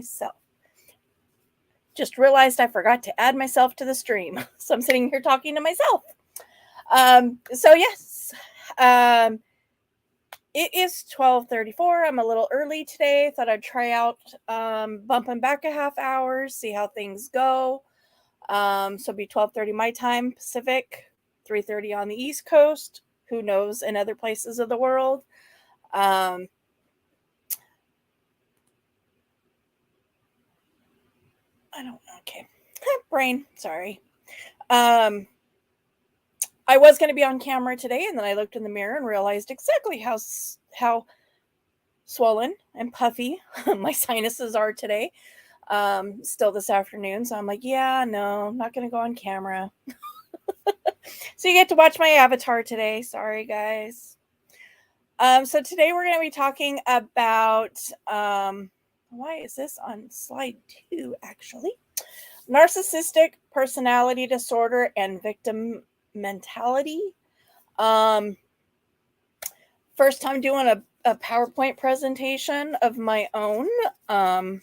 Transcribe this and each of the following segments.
myself. Just realized I forgot to add myself to the stream. So I'm sitting here talking to myself. So yes, it is 12:34. I'm a little early today. Thought I'd try out bumping back a half hour, see how things go. So it'll be 12:30 my time Pacific, 3:30 on the East Coast. Who knows in other places of the world. I don't know. Okay. Brain. Sorry. I was going to be on camera today, and then I looked in the mirror and realized exactly how swollen and puffy my sinuses are today. Still this afternoon. So I'm like, yeah, no, I'm not going to go on camera. So you get to watch my avatar today. Sorry, guys. So today we're going to be talking about, why is this on slide 2, actually? Narcissistic personality disorder and victim mentality. First time doing a PowerPoint presentation of my own. And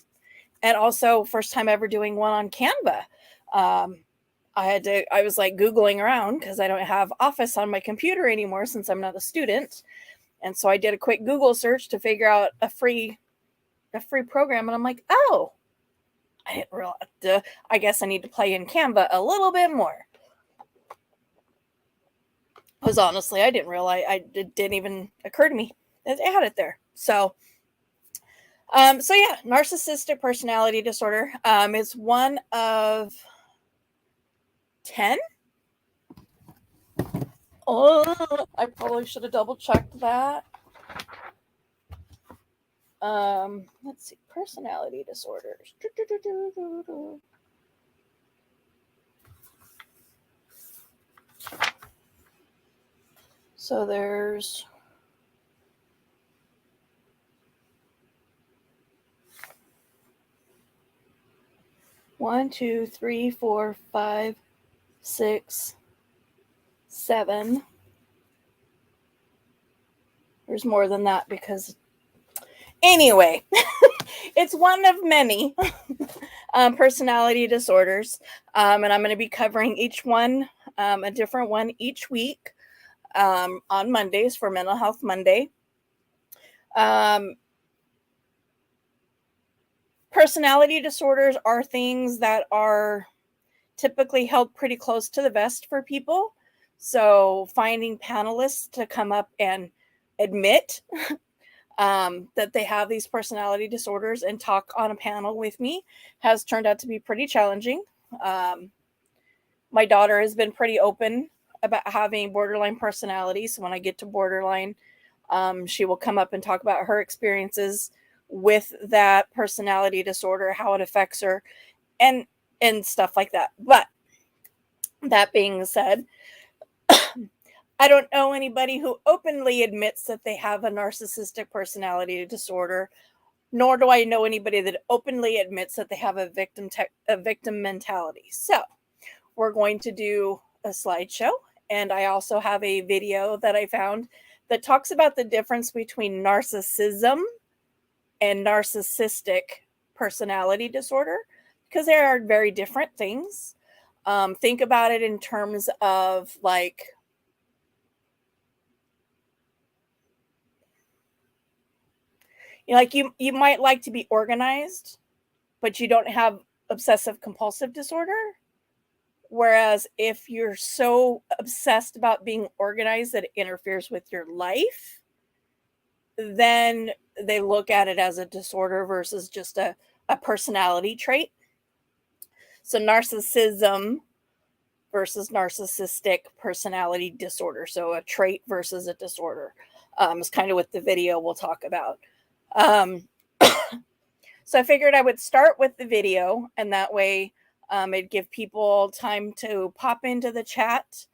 also first time ever doing one on Canva. I was like Googling around because I don't have Office on my computer anymore since I'm not a student. And so I did a quick Google search to figure out a free program. And I'm like, oh, I didn't realize. I guess I need to play in Canva a little bit more. Because honestly, I didn't realize, it didn't even occur to me that I had it there. So yeah, narcissistic personality disorder is one of 10. Oh, I probably should have double checked that. Let's see, personality disorders. So there's 1, 2, 3, 4, 5, 6, 7. There's more than that because anyway, it's one of many personality disorders. And I'm going to be covering each one, a different one each week on Mondays for Mental Health Monday. Personality disorders are things that are typically held pretty close to the vest for people. So finding panelists to come up and admit that they have these personality disorders and talk on a panel with me has turned out to be pretty challenging. My daughter has been pretty open about having borderline personality. So when I get to borderline, she will come up and talk about her experiences with that personality disorder, how it affects her, and stuff like that. But that being said, I don't know anybody who openly admits that they have a narcissistic personality disorder, nor do I know anybody that openly admits that they have a victim mentality. So we're going to do a slideshow, and I also have a video that I found that talks about the difference between narcissism and narcissistic personality disorder, because they are very different things. Think about it in terms of like, you might like to be organized, but you don't have obsessive compulsive disorder. Whereas if you're so obsessed about being organized that it interferes with your life, then they look at it as a disorder versus just a personality trait. So narcissism versus narcissistic personality disorder. So a trait versus a disorder is kind of what the video will talk about. So I figured I would start with the video, and that way it'd give people time to pop into the chat.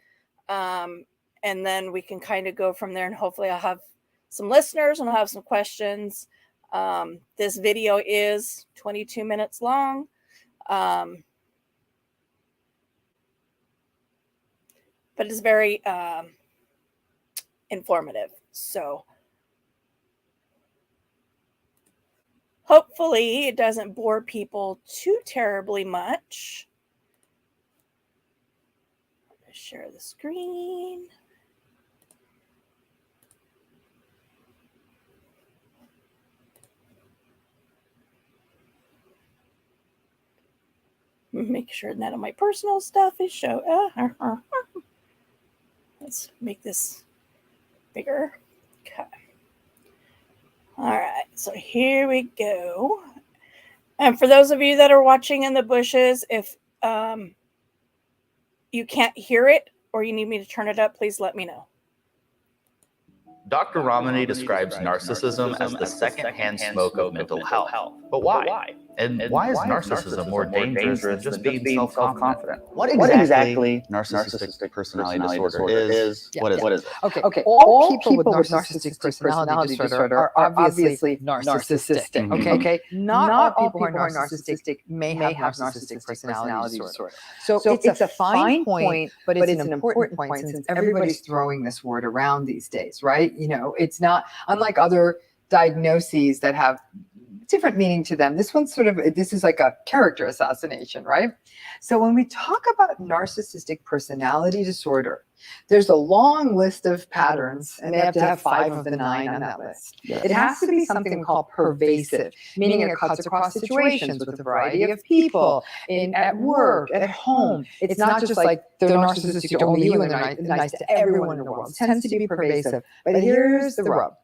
And then we can kind of go from there, and hopefully I'll have some listeners and I'll have some questions. This video is 22 minutes long. But it's very informative. So Hopefully it doesn't bore people too terribly much. Let's share the screen. Make sure none of my personal stuff is shown. Let's make this bigger. Okay. All right, so here we go. And for those of you that are watching in the bushes, if you can't hear it or you need me to turn it up, please let me know. Dr. Ramani describes narcissism as the second-hand smoke of mental health. But why? And why is narcissism more dangerous than just being self-confident? What exactly narcissistic personality disorder is? What is it? Okay. All people with narcissistic personality disorder are obviously narcissistic. Okay. Not all people who are narcissistic may have narcissistic personality disorder. So it's a fine point, but it's an important point since everybody's throwing this word around these days, right? You know, it's not unlike other diagnoses that have different meaning to them. This is like a character assassination, right? So when we talk about narcissistic personality disorder, there's a long list of patterns, and they have to have 5 of the 9 on that list. Yes. It has to be something we call pervasive, meaning it cuts across situations with a variety of people, at work, at home. It's not just like they're narcissistic to only you and they're nice to everyone in the world. It tends to be pervasive. But here's the rub.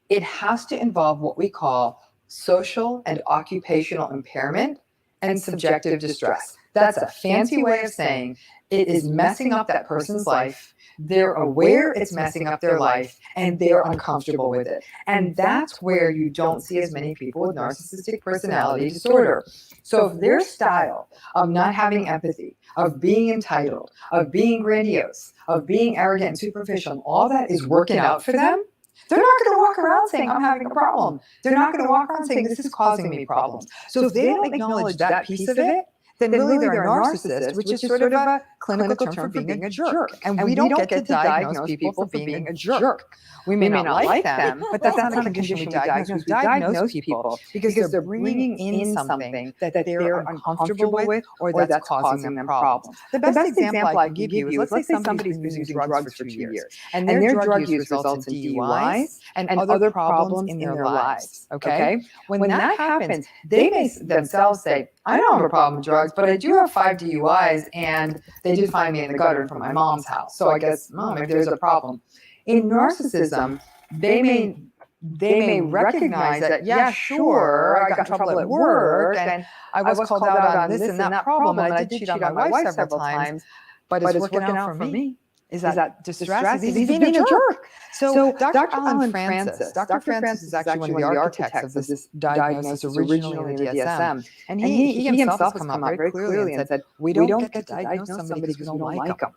It has to involve what we call social and occupational impairment and subjective distress. That's a fancy way of saying it is messing up that person's life. They're aware it's messing up their life and they're uncomfortable with it. And that's where you don't see as many people with narcissistic personality disorder. So if their style of not having empathy, of being entitled, of being grandiose, of being arrogant and superficial, all that is working out for them, they're not going to walk around saying, I'm having a problem. They're not going to walk around saying, this is causing me problems. So if they don't acknowledge that piece of it, then really they're a narcissist, which is sort of a clinical term for being a jerk. And we don't get to diagnose people for being a jerk. We may not like them, but that's not a condition we diagnose. We diagnose people because they're bringing in something that they're uncomfortable with or that's causing them problems. The best example I can give you is, let's say somebody's been using drugs for 2 years, and their drug use results in DUIs and other problems in their lives, okay? When that happens, they may themselves say, I don't have a problem with drugs, but I do have 5 DUIs, and they did find me in the gutter from my mom's house. So I guess, maybe there's a problem. In narcissism, they may recognize that, yeah, sure, I got in trouble at work, and I was called out on this and that problem, and I did cheat on my wife several times, but it's working out for me. Is that distress? Is he being a jerk? So Dr. Alan Francis, Dr. Francis is actually one of the architects of this diagnosis originally in the DSM. And he himself has come out very clearly and said, we don't get to diagnose somebody because we don't like them.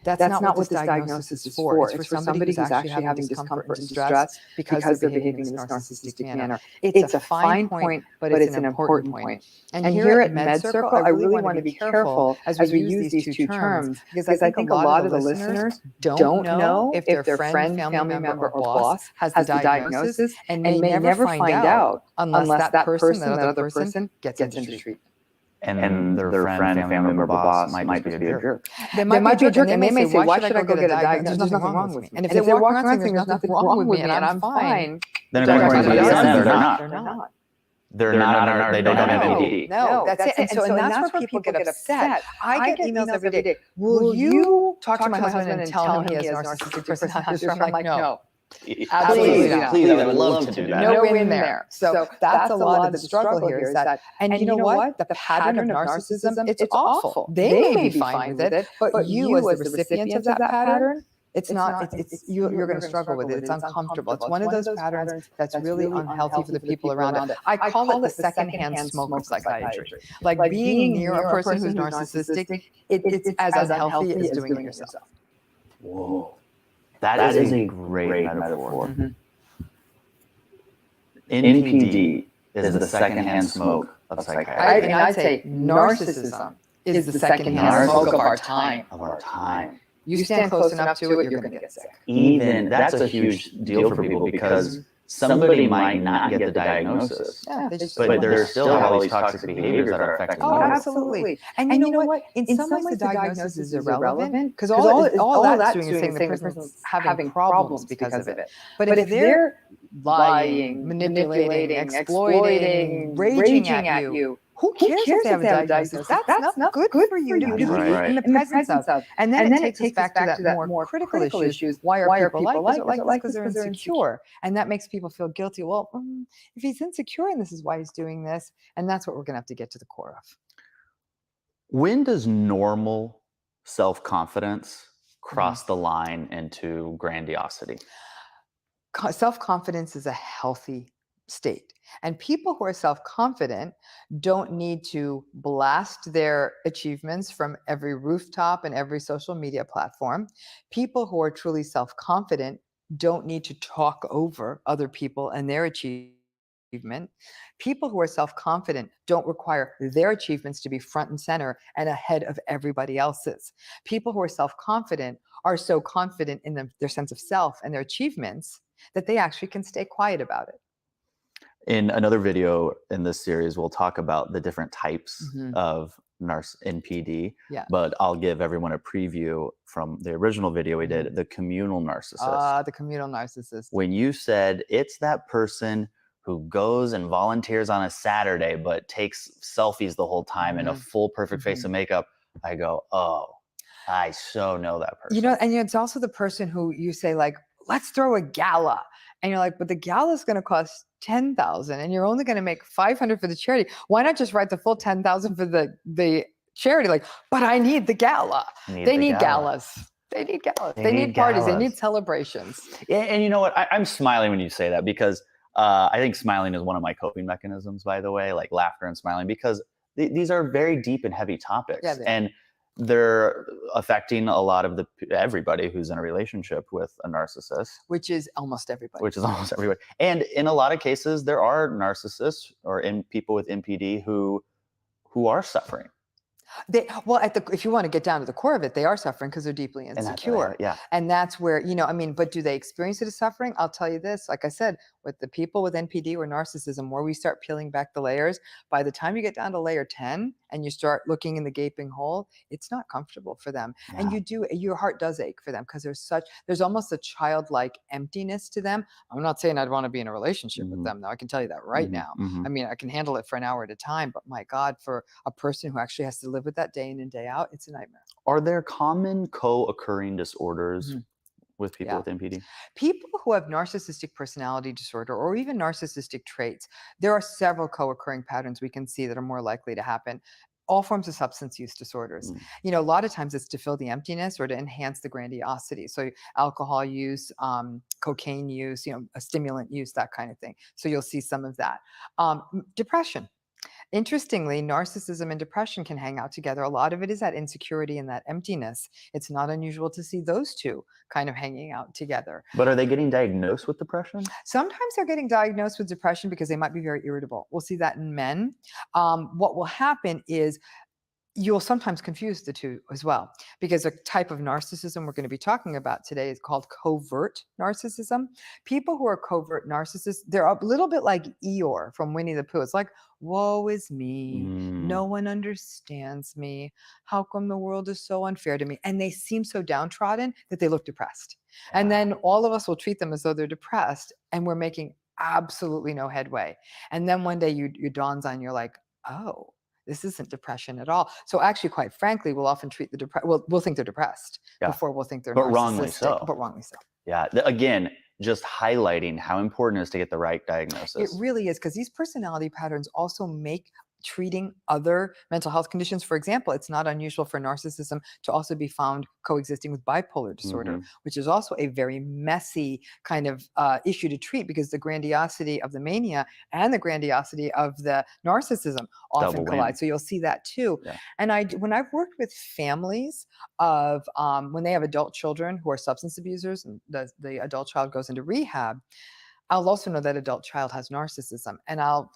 That's not what this diagnosis is for. It's for somebody who's actually having discomfort and distress because they're behaving in this narcissistic manner. It's a fine point, but it's an important point. And here at MedCircle, I really want to be careful as we use these two terms, because I think a lot of the listeners don't know if their friend, family member, or boss has the diagnosis, and may never find out unless that other person gets into treatment. And their friend, family member, boss might just be a jerk. They might be a jerk, and they may say, why should I go get a diagnosis? There's nothing wrong with me. And if they're walking around saying there's nothing wrong with me and I'm fine, then according to the DSM, they're not. They don't have MPD. No, that's it. And that's where people get upset. I get emails every day. Will you talk to my husband and tell him he has narcissistic personality disorder? I'm like, no. Absolutely not. Please, I would love to do that. No win there. So that's a lot of the struggle here is that, and you know what? The pattern of narcissism, it's awful. They may be fine with it, but you as the recipient of that pattern, you're going to struggle with it. It's uncomfortable. It's one of those patterns that's really unhealthy for the people around it. I call it the secondhand smoke of psychiatry. Like being near a person who's narcissistic, it's as unhealthy as doing it yourself. Whoa. That is a great metaphor. Mm-hmm. NPD is the secondhand smoke of psychiatry. I'd say narcissism is the secondhand smoke of our time. You stand close enough to it, you're going to get sick. That's a huge deal for people because somebody might not get the diagnosis, Yeah, but there's still all these toxic behaviors that are affecting Oh, them. absolutely. And you know what? In some ways, the diagnosis is irrelevant because all that's doing is saying the person's having problems because of it. But if they're lying, manipulating, exploiting, raging at you, who cares if they have a diagnosis? That's not good for you to be in the presence of. And then it takes us back to that more critical issues. Why are people like this? They're like this because they're insecure. And that makes people feel guilty. Well, if he's insecure and this is why he's doing this, and that's what we're going to have to get to the core of. When does normal self-confidence cross the line into grandiosity? Self-confidence is a healthy state. And people who are self-confident don't need to blast their achievements from every rooftop and every social media platform. People who are truly self-confident don't need to talk over other people and their achievement. People who are self-confident don't require their achievements to be front and center and ahead of everybody else's. People who are self-confident are so confident in their sense of self and their achievements that they actually can stay quiet about it. In another video in this series, we'll talk about the different types of NPD, but I'll give everyone a preview from the original video we did, the communal narcissist. The communal narcissist. When you said it's that person who goes and volunteers on a Saturday, but takes selfies the whole time in a full perfect face of makeup, I go, oh, I so know that person. You know, and it's also the person who you say like, let's throw a gala. And you're like, but the gala is going to cost $10,000 and you're only going to make $500 for the charity. Why not just write the full $10,000 for the charity? Like, but I need the gala. They need galas. They need galas. They need parties. They need celebrations. And you know what? I'm smiling when you say that because I think smiling is one of my coping mechanisms, by the way, like laughter and smiling, because these are very deep and heavy topics. And they're affecting a lot of everybody who's in a relationship with a narcissist. Which is almost everybody. And in a lot of cases, there are narcissists or people with NPD who are suffering. If you want to get down to the core of it, they are suffering because they're deeply insecure. And that's where, but do they experience it as suffering? I'll tell you this, like I said, with the people with NPD or narcissism, where we start peeling back the layers, by the time you get down to layer 10 and you start looking in the gaping hole, it's not comfortable for them. And your heart does ache for them because there's almost a childlike emptiness to them. I'm not saying I'd want to be in a relationship with them, though. I can tell you that right now. I mean, I can handle it for an hour at a time, but my God, for a person who actually has to live with that day in and day out, it's a nightmare. Are there common co-occurring disorders with people with NPD? People who have narcissistic personality disorder or even narcissistic traits, there are several co-occurring patterns we can see that are more likely to happen. All forms of substance use disorders. A lot of times it's to fill the emptiness or to enhance the grandiosity. So alcohol use, cocaine use, a stimulant use, that kind of thing. So you'll see some of that. Depression. Interestingly, narcissism and depression can hang out together. A lot of it is that insecurity and that emptiness. It's not unusual to see those two kind of hanging out together. But are they getting diagnosed with depression? Sometimes they're getting diagnosed with depression because they might be very irritable. We'll see that in men. What will happen is you'll sometimes confuse the two as well, because a type of narcissism we're going to be talking about today is called covert narcissism. People who are covert narcissists, they're a little bit like Eeyore from Winnie the Pooh. It's like, woe is me. No one understands me. How come the world is so unfair to me? And they seem so downtrodden that they look depressed. And then all of us will treat them as though they're depressed, and we're making absolutely no headway. And then one day you dawns on you're like, oh, this isn't depression at all. So actually, quite frankly, we'll often treat the depressed. We'll think they're depressed before we'll think they're narcissistic. But wrongly so. Yeah. Again, just highlighting how important it is to get the right diagnosis. It really is, because these personality patterns also make treating other mental health conditions. For example, it's not unusual for narcissism to also be found coexisting with bipolar disorder, which is also a very messy kind of issue to treat, because the grandiosity of the mania and the grandiosity of the narcissism often collide. So you'll see that too. And when I've worked with families of when they have adult children who are substance abusers and the adult child goes into rehab, I'll also know that adult child has narcissism, and I'll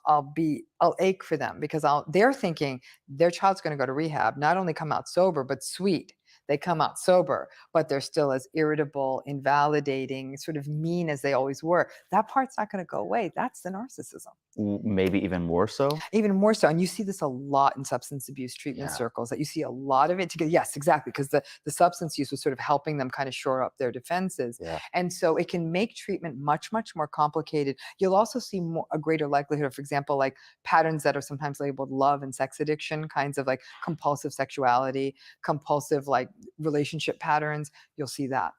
ache for them, because they're thinking their child's going to go to rehab, not only come out sober, but sweet. They come out sober, but they're still as irritable, invalidating, sort of mean as they always were. That part's not going to go away. That's the narcissism. Maybe even more so. Even more so. And you see this a lot in substance abuse treatment circles, that you see a lot of it together. Yes, exactly. Because the substance use was sort of helping them kind of shore up their defenses. Yeah. And so it can make treatment much, much more complicated. You'll also see a greater likelihood of, for example, like patterns that are sometimes labeled love and sex addiction, kinds of like compulsive sexuality, compulsive like relationship patterns. You'll see that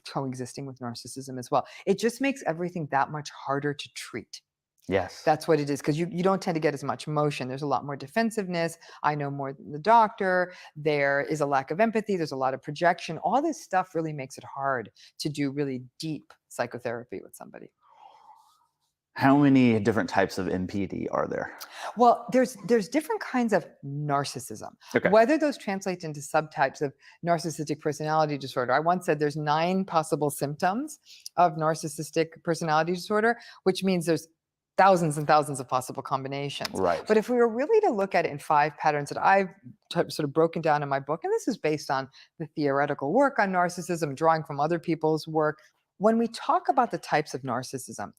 coexisting with narcissism as well. It just makes everything that much harder to treat. Yes. That's what it is, because you don't tend to get as much emotion. There's a lot more defensiveness. I know more than the doctor. There is a lack of empathy. There's a lot of projection. All this stuff really makes it hard to do really deep psychotherapy with somebody. How many different types of NPD are there? Well, there's different kinds of narcissism. Okay. Whether those translate into subtypes of narcissistic personality disorder. I once said there's 9 possible symptoms of narcissistic personality disorder, which means there's thousands and thousands of possible combinations. Right. But if we were really to look at it in 5 patterns that I've sort of broken down in my book, and this is based on the theoretical work on narcissism, drawing from other people's work, when we talk about the types of narcissism,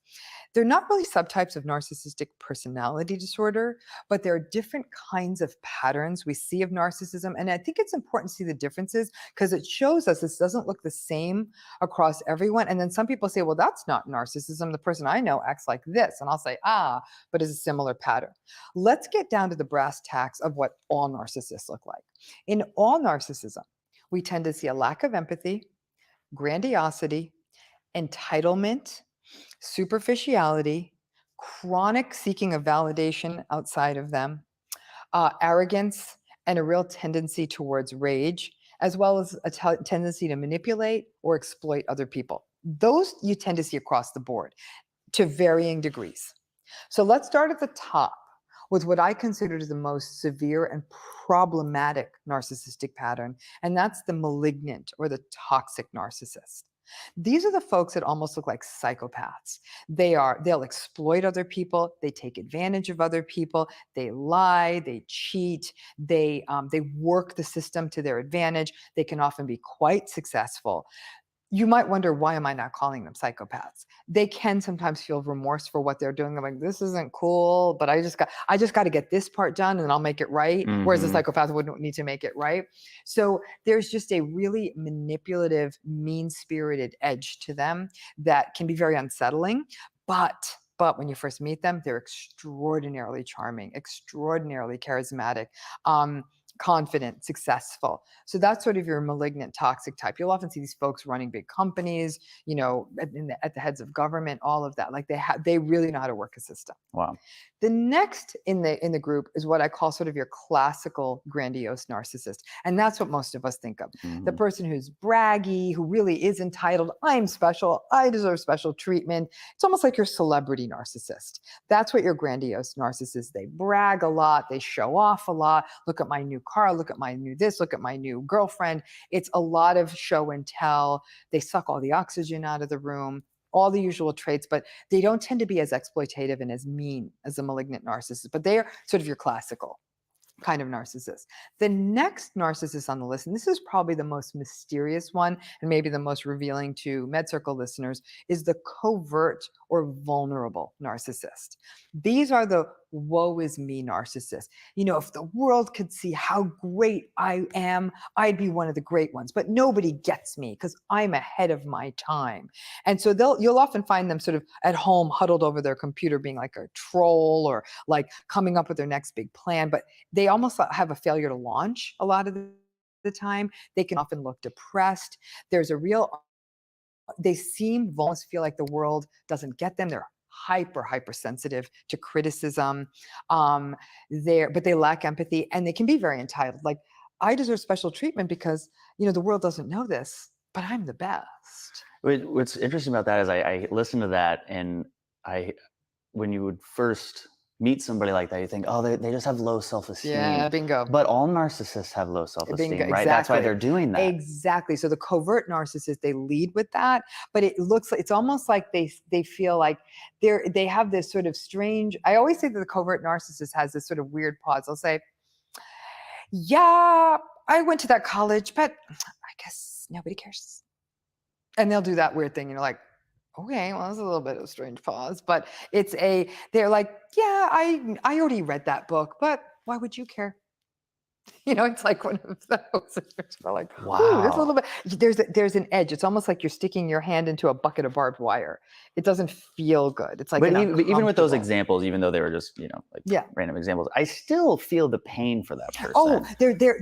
they're not really subtypes of narcissistic personality disorder, but there are different kinds of patterns we see of narcissism. And I think it's important to see the differences, because it shows us this doesn't look the same across everyone. And then some people say, well, that's not narcissism. The person I know acts like this. And I'll say, but it's a similar pattern. Let's get down to the brass tacks of what all narcissists look like. In all narcissism, we tend to see a lack of empathy, grandiosity, entitlement, superficiality, chronic seeking of validation outside of them, arrogance, and a real tendency towards rage, as well as a tendency to manipulate or exploit other people. Those you tend to see across the board to varying degrees. So let's start at the top with what I consider the most severe and problematic narcissistic pattern, and that's the malignant or the toxic narcissist. These are the folks that almost look like psychopaths. They'll exploit other people. They take advantage of other people. They lie, they cheat, they work the system to their advantage. They can often be quite successful. You might wonder, why am I not calling them psychopaths? They can sometimes feel remorse for what they're doing. They're like, this isn't cool, but I just got to get this part done and I'll make it right. Mm-hmm. Whereas a psychopath wouldn't need to make it right. So there's just a really manipulative, mean-spirited edge to them that can be very unsettling. But when you first meet them, they're extraordinarily charming, extraordinarily charismatic, confident, successful. So that's sort of your malignant toxic type. You'll often see these folks running big companies, at the heads of government, all of that. Like they really know how to work a system. Wow. The next in the group is what I call sort of your classical grandiose narcissist. And that's what most of us think of. Mm-hmm. The person who's braggy, who really is entitled. I'm special. I deserve special treatment. It's almost like your celebrity narcissist. That's what your grandiose narcissist. They brag a lot. They show off a lot. Look at my new car. Look at my new this. Look at my new girlfriend. It's a lot of show and tell. They suck all the oxygen out of the room. All the usual traits, but they don't tend to be as exploitative and as mean as a malignant narcissist, but they are sort of your classical kind of narcissist. The next narcissist on the list, and this is probably the most mysterious one and maybe the most revealing to MedCircle listeners, is the covert or vulnerable narcissist. These are the woe is me narcissists. If the world could see how great I am, I'd be one of the great ones, but nobody gets me because I'm ahead of my time. And so you'll often find them sort of at home, huddled over their computer, being like a troll or like coming up with their next big plan, but they almost have a failure to launch a lot of the time. They can often look depressed. They seem almost feel like the world doesn't get them. They're hypersensitive to criticism. But they lack empathy and they can be very entitled. Like, I deserve special treatment because, the world doesn't know this, but I'm the best. What's interesting about that is I listened to that, and when you would first meet somebody like that, you think, oh, they just have low self-esteem. Yeah, bingo. But all narcissists have low self-esteem, bingo, right? Exactly. That's why they're doing that. Exactly. So the covert narcissists, they lead with that, but it's almost like they feel like they have this sort of strange, I always say that the covert narcissist has this sort of weird pause. They'll say, yeah, I went to that college, but I guess nobody cares. And they'll do that weird thing. You're like, okay, well, that's a little bit of a strange pause, but they're like, yeah, I already read that book, but why would you care? It's like one of those. Like, wow, there's a little bit. There's an edge. It's almost like you're sticking your hand into a bucket of barbed wire. It doesn't feel good. It's like, but even with those examples, even though they were just random examples, I still feel the pain for that person. Oh,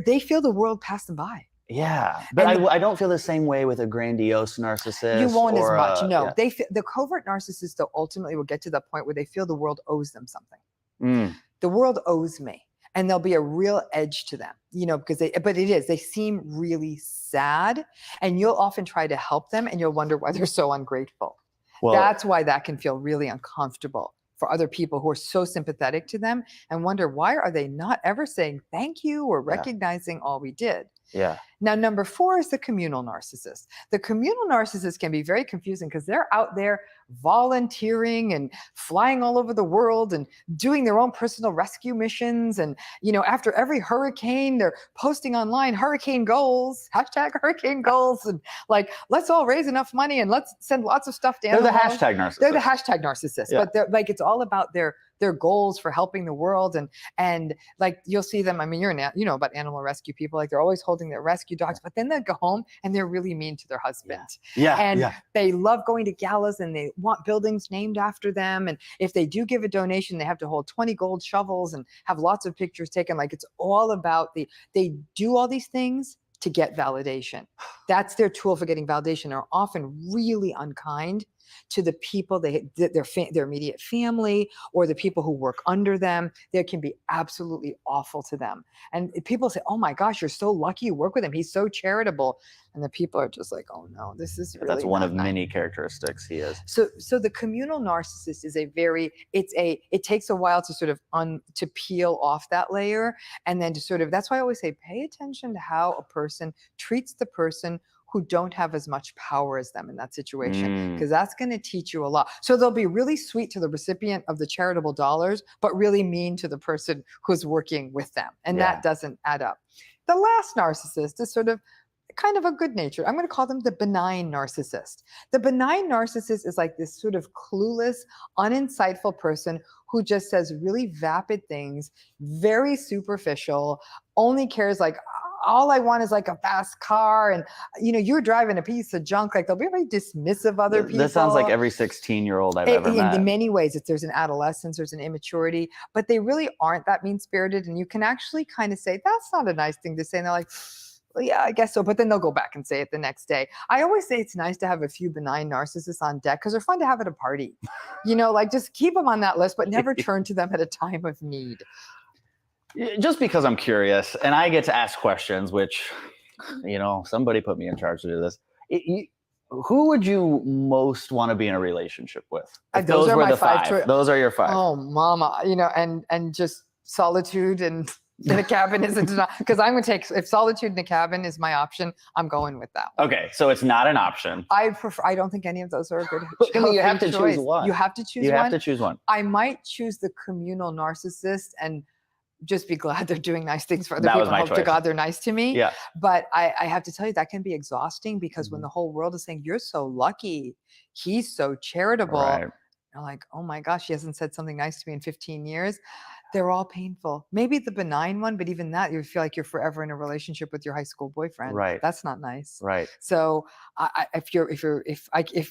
they feel the world pass them by. Yeah, but I don't feel the same way with a grandiose narcissist. You won't as much. No, they feel, the covert narcissist, though, ultimately will get to the point where they feel the world owes them something. The world owes me. And there'll be a real edge to them, because they seem really sad, and you'll often try to help them and you'll wonder why they're so ungrateful. Well, that's why that can feel really uncomfortable for other people who are so sympathetic to them and wonder, why are they not ever saying thank you or recognizing all we did? Yeah. Now, number 4 is the communal narcissist. The communal narcissist can be very confusing because they're out there volunteering and flying all over the world and doing their own personal rescue missions. And, after every hurricane, they're posting online hurricane goals, #hurricane goals. And like, let's all raise enough money and let's send lots of stuff to animals. They're the hashtag narcissist. They're the hashtag narcissist. Yeah. But they're like, it's all about their goals for helping the world. And like, you'll see them. I mean, you know about animal rescue people, like they're always holding their rescue dogs, but then they go home and they're really mean to their husband. And they love going to galas and they want buildings named after them. And if they do give a donation, they have to hold 20 gold shovels and have lots of pictures taken. Like, it's all about they do all these things to get validation. That's their tool for getting validation. Are often really unkind to the people, their immediate family, or the people who work under them. They can be absolutely awful to them. And people say, oh my gosh, you're so lucky you work with him. He's so charitable. And the people are just like, oh no, this is really that's one of nice. Many characteristics he is. So the communal narcissist is it takes a while to sort of to peel off that layer. And then to sort of, that's why I always say, pay attention to how a person treats the person who don't have as much power as them in that situation, because that's going to teach you a lot. So they'll be really sweet to the recipient of the charitable dollars, but really mean to the person who's working with them. And that doesn't add up. The last narcissist is sort of kind of a good nature. I'm going to call them the benign narcissist. The benign narcissist is like this sort of clueless, uninsightful person who just says really vapid things, very superficial, only cares like, all I want is like a fast car, and you're driving a piece of junk. Like, they'll be very dismissive of other people. This sounds like every 16-year-old I've ever met. In many ways, there's an adolescence, there's an immaturity, but they really aren't that mean-spirited. And you can actually kind of say, that's not a nice thing to say. And they're like, well, yeah, I guess so. But then they'll go back and say it the next day. I always say it's nice to have a few benign narcissists on deck because they're fun to have at a party. Like, just keep them on that list, but never turn to them at a time of need. Just because I'm curious and I get to ask questions, which, somebody put me in charge to do this. Who would you most want to be in a relationship with? Those are my five. Those are your 5. Oh, mama, and just solitude and in a cabin isn't enough. Because I'm going to take, if solitude in a cabin is my option, I'm going with that one. Okay, so it's not an option. I don't think any of those are a good you have to choose one. You have to choose one. You have to choose one. I might choose the communal narcissist and just be glad they're doing nice things for other people. Hope to God they're nice to me. Yeah. But I have to tell you, that can be exhausting because when the whole world is saying, you're so lucky, he's so charitable. Right. You're like, oh my gosh, he hasn't said something nice to me in 15 years. They're all painful. Maybe the benign one, but even that, you feel like you're forever in a relationship with your high school boyfriend. Right. That's not nice. Right. So if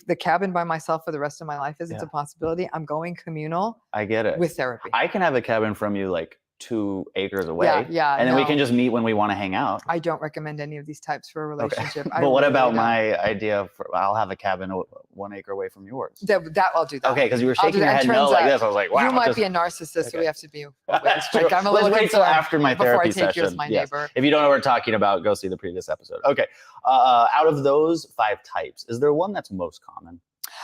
the cabin by myself for the rest of my life isn't a possibility, I'm going communal. I get it. With therapy. I can have a cabin from you like 2 acres away. Yeah. And then we can just meet when we want to hang out. I don't recommend any of these types for a relationship. Okay. But what about my idea for, I'll have a cabin 1 acre away from yours? That I'll do that. Okay, because you were shaking your head no like this. I was like, wow. You might be a narcissist, so we have to be. That's true. I'm a little wait till after my therapy session. Before I take you as my neighbor. If you don't know what we're talking about, go see the previous episode. Okay. Out of those 5 types, is there one that's most common?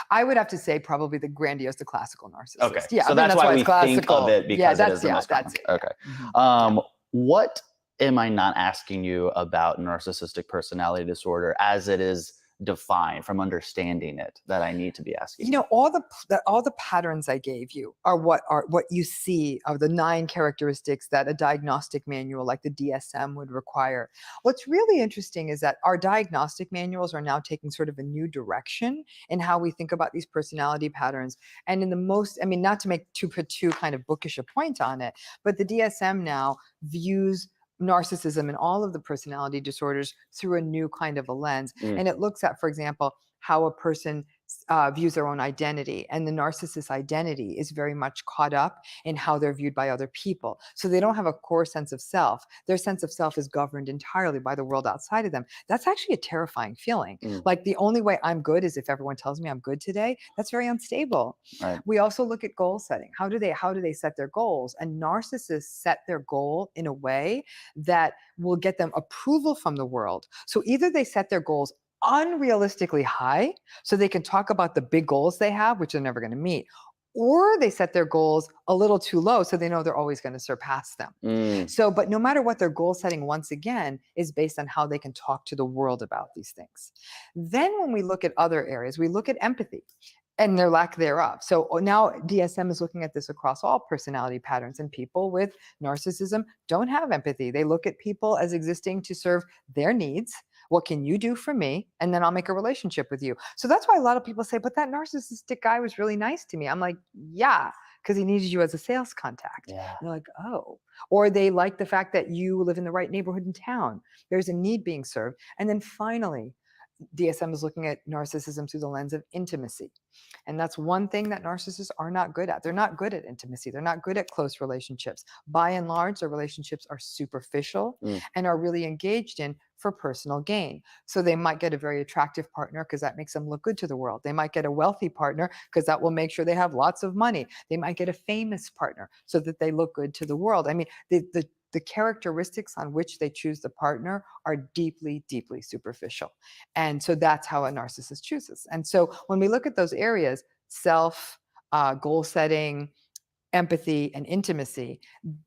I would have to say probably the grandiose, the classical narcissist. Okay, yeah, so that's why we think of it because it is the most common. Okay. What am I not asking you about narcissistic personality disorder as it is define from understanding it that I need to be asking? You know, all the patterns I gave you are what you see of the 9 characteristics that a diagnostic manual like the DSM would require. What's really interesting is that our diagnostic manuals are now taking sort of a new direction in how we think about these personality patterns. And in the most, I mean, not to put too kind of bookish a point on it, but the DSM now views narcissism and all of the personality disorders through a new kind of a lens. And it looks at, for example, how a person views their own identity. And the narcissist identity is very much caught up in how they're viewed by other people. So they don't have a core sense of self. Their sense of self is governed entirely by the world outside of them. That's actually a terrifying feeling. Like the only way I'm good is if everyone tells me I'm good today. That's very unstable. Right. We also look at goal setting. How do they set their goals? And narcissists set their goal in a way that will get them approval from the world. So either they set their goals unrealistically high so they can talk about the big goals they have, which they're never going to meet, or they set their goals a little too low so they know they're always going to surpass them. So, but no matter what, their goal setting, once again, is based on how they can talk to the world about these things. Then when we look at other areas, we look at empathy and their lack thereof. So now DSM is looking at this across all personality patterns, and people with narcissism don't have empathy. They look at people as existing to serve their needs. What can you do for me? And then I'll make a relationship with you. So that's why a lot of people say, but that narcissistic guy was really nice to me. I'm like, yeah, because he needed you as a sales contact. Yeah. And they're like, oh. Or they like the fact that you live in the right neighborhood in town. There's a need being served. And then finally, DSM is looking at narcissism through the lens of intimacy. And that's one thing that narcissists are not good at. They're not good at intimacy. They're not good at close relationships. By and large, their relationships are superficial and are really engaged in for personal gain. So they might get a very attractive partner because that makes them look good to the world. They might get a wealthy partner because that will make sure they have lots of money. They might get a famous partner so that they look good to the world. I mean, the characteristics on which they choose the partner are deeply, deeply superficial. And so that's how a narcissist chooses. And so when we look at those areas, self, goal setting, empathy, and intimacy,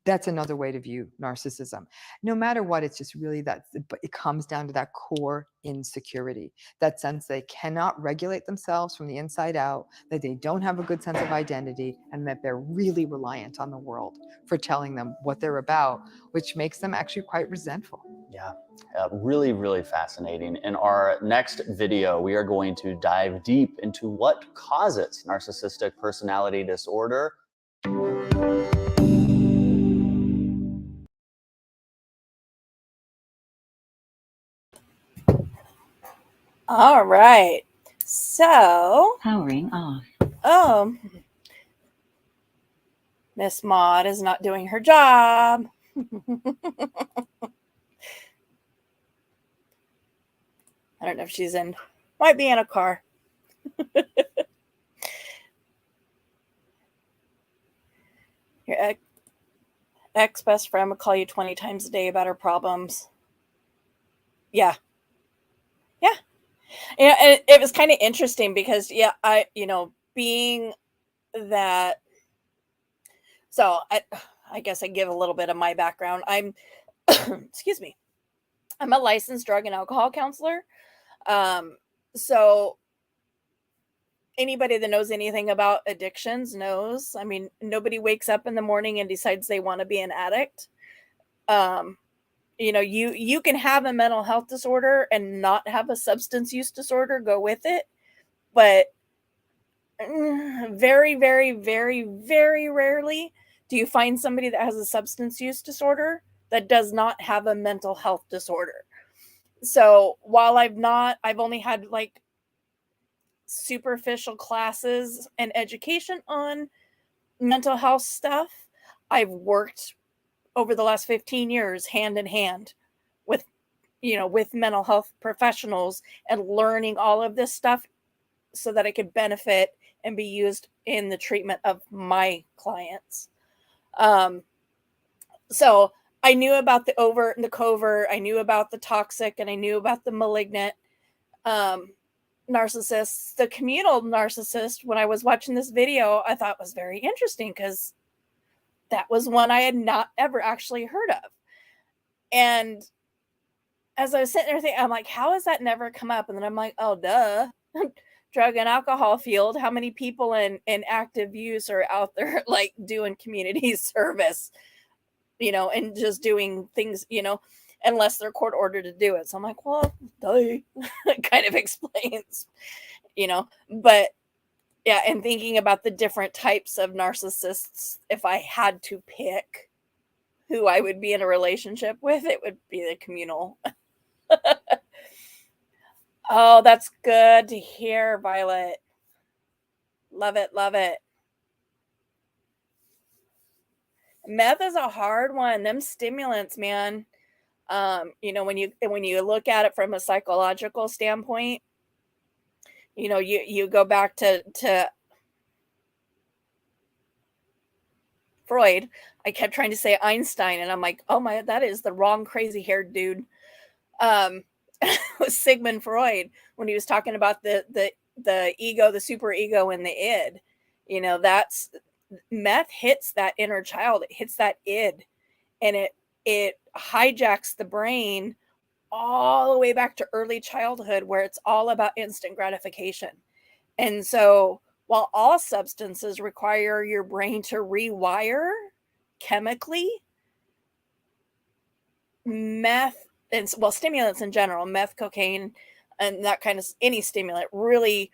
that's another way to view narcissism. No matter what, it's just really that it comes down to that core insecurity, that sense they cannot regulate themselves from the inside out, that they don't have a good sense of identity, and that they're really reliant on the world for telling them what they're about, which makes them actually quite resentful. Yeah, really, really fascinating. In our next video, we are going to dive deep into what causes narcissistic personality disorder. All right. So, powering off. Miss Maud is not doing her job. I don't know if she's might be in a car. Your ex-best friend would call you 20 times a day about her problems. Yeah. Yeah, it was kind of interesting because, being that, so I guess I give a little bit of my background. I'm, excuse me, I'm a licensed drug and alcohol counselor. So anybody that knows anything about addictions knows, I mean, nobody wakes up in the morning and decides they want to be an addict. You can have a mental health disorder and not have a substance use disorder go with it, but very, very, very, very rarely do you find somebody that has a substance use disorder that does not have a mental health disorder. So while I've only had like superficial classes and education on mental health stuff, I've worked over the last 15 years hand in hand with mental health professionals and learning all of this stuff so that I could benefit and be used in the treatment of my clients. So I knew about the overt and the covert. I knew about the toxic, and I knew about the malignant narcissists. The communal narcissist, when I was watching this video, I thought was very interesting because that was one I had not ever actually heard of. And as I was sitting there thinking, I'm like, how has that never come up? And then I'm like, oh, duh. Drug and alcohol field. How many people in active use are out there like doing community service, and just doing things, unless they're court ordered to do it. So I'm like, well, duh. It kind of explains, but yeah. And thinking about the different types of narcissists, if I had to pick who I would be in a relationship with, it would be the communal. Oh, that's good to hear, Violet. Love it, love it. Meth is a hard one. Them stimulants, man. When you look at it from a psychological standpoint, you go back to Freud. I kept trying to say Einstein, and I'm like, oh my, that is the wrong crazy haired dude. Was Sigmund Freud, when he was talking about the ego, the super ego, and the id. That's meth hits that inner child. It hits that id, and it hijacks the brain all the way back to early childhood, where it's all about instant gratification. And so while all substances require your brain to rewire chemically, meth, and well, stimulants in general, meth, cocaine, and that kind of any stimulant, really,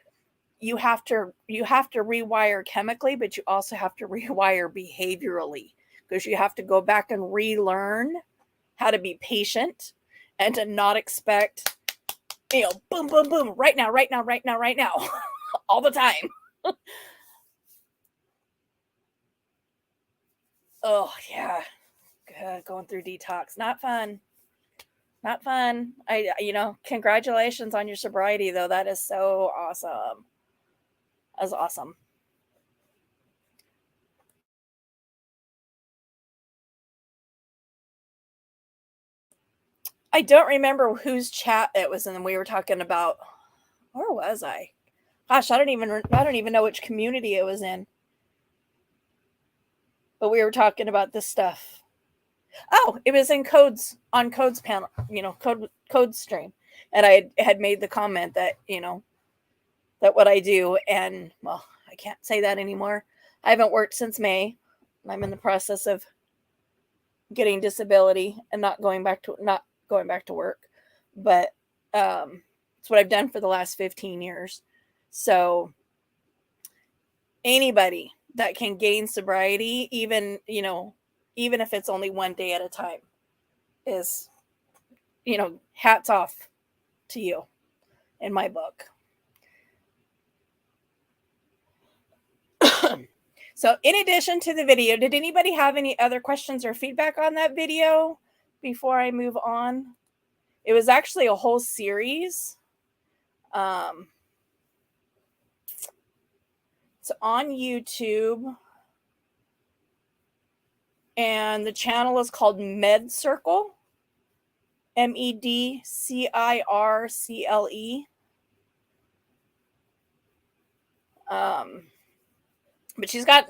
you have to rewire chemically, but you also have to rewire behaviorally, because you have to go back and relearn how to be patient and to not expect, boom, boom, boom, right now, all the time. Oh yeah, going through detox, not fun. Congratulations on your sobriety, though. That is so awesome. That's awesome. I don't remember whose chat it was in. We were talking about, where was I? Gosh, I don't even know which community it was in. But we were talking about this stuff. Oh, it was in Code's panel, Code stream. And I had made the comment that, that what I do, and well, I can't say that anymore. I haven't worked since May. I'm in the process of getting disability and not going back to work. But it's what I've done for the last 15 years. So anybody that can gain sobriety, even if it's only one day at a time, is, hats off to you in my book. So in addition to the video, did anybody have any other questions or feedback on that video before I move on? It was actually a whole series. It's on YouTube, and the channel is called Med Circle, MEDCIRCLE. But she's got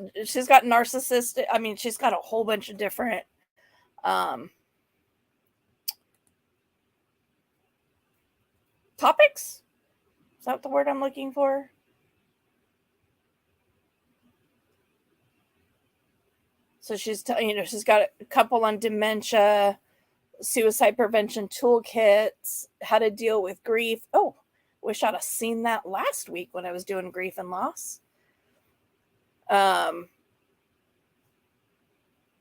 narcissistic. I mean, she's got a whole bunch of different topics. Is that the word I'm looking for? So she's she's got a couple on dementia, suicide prevention toolkits, how to deal with grief. Oh, wish I'd have seen that last week when I was doing grief and loss.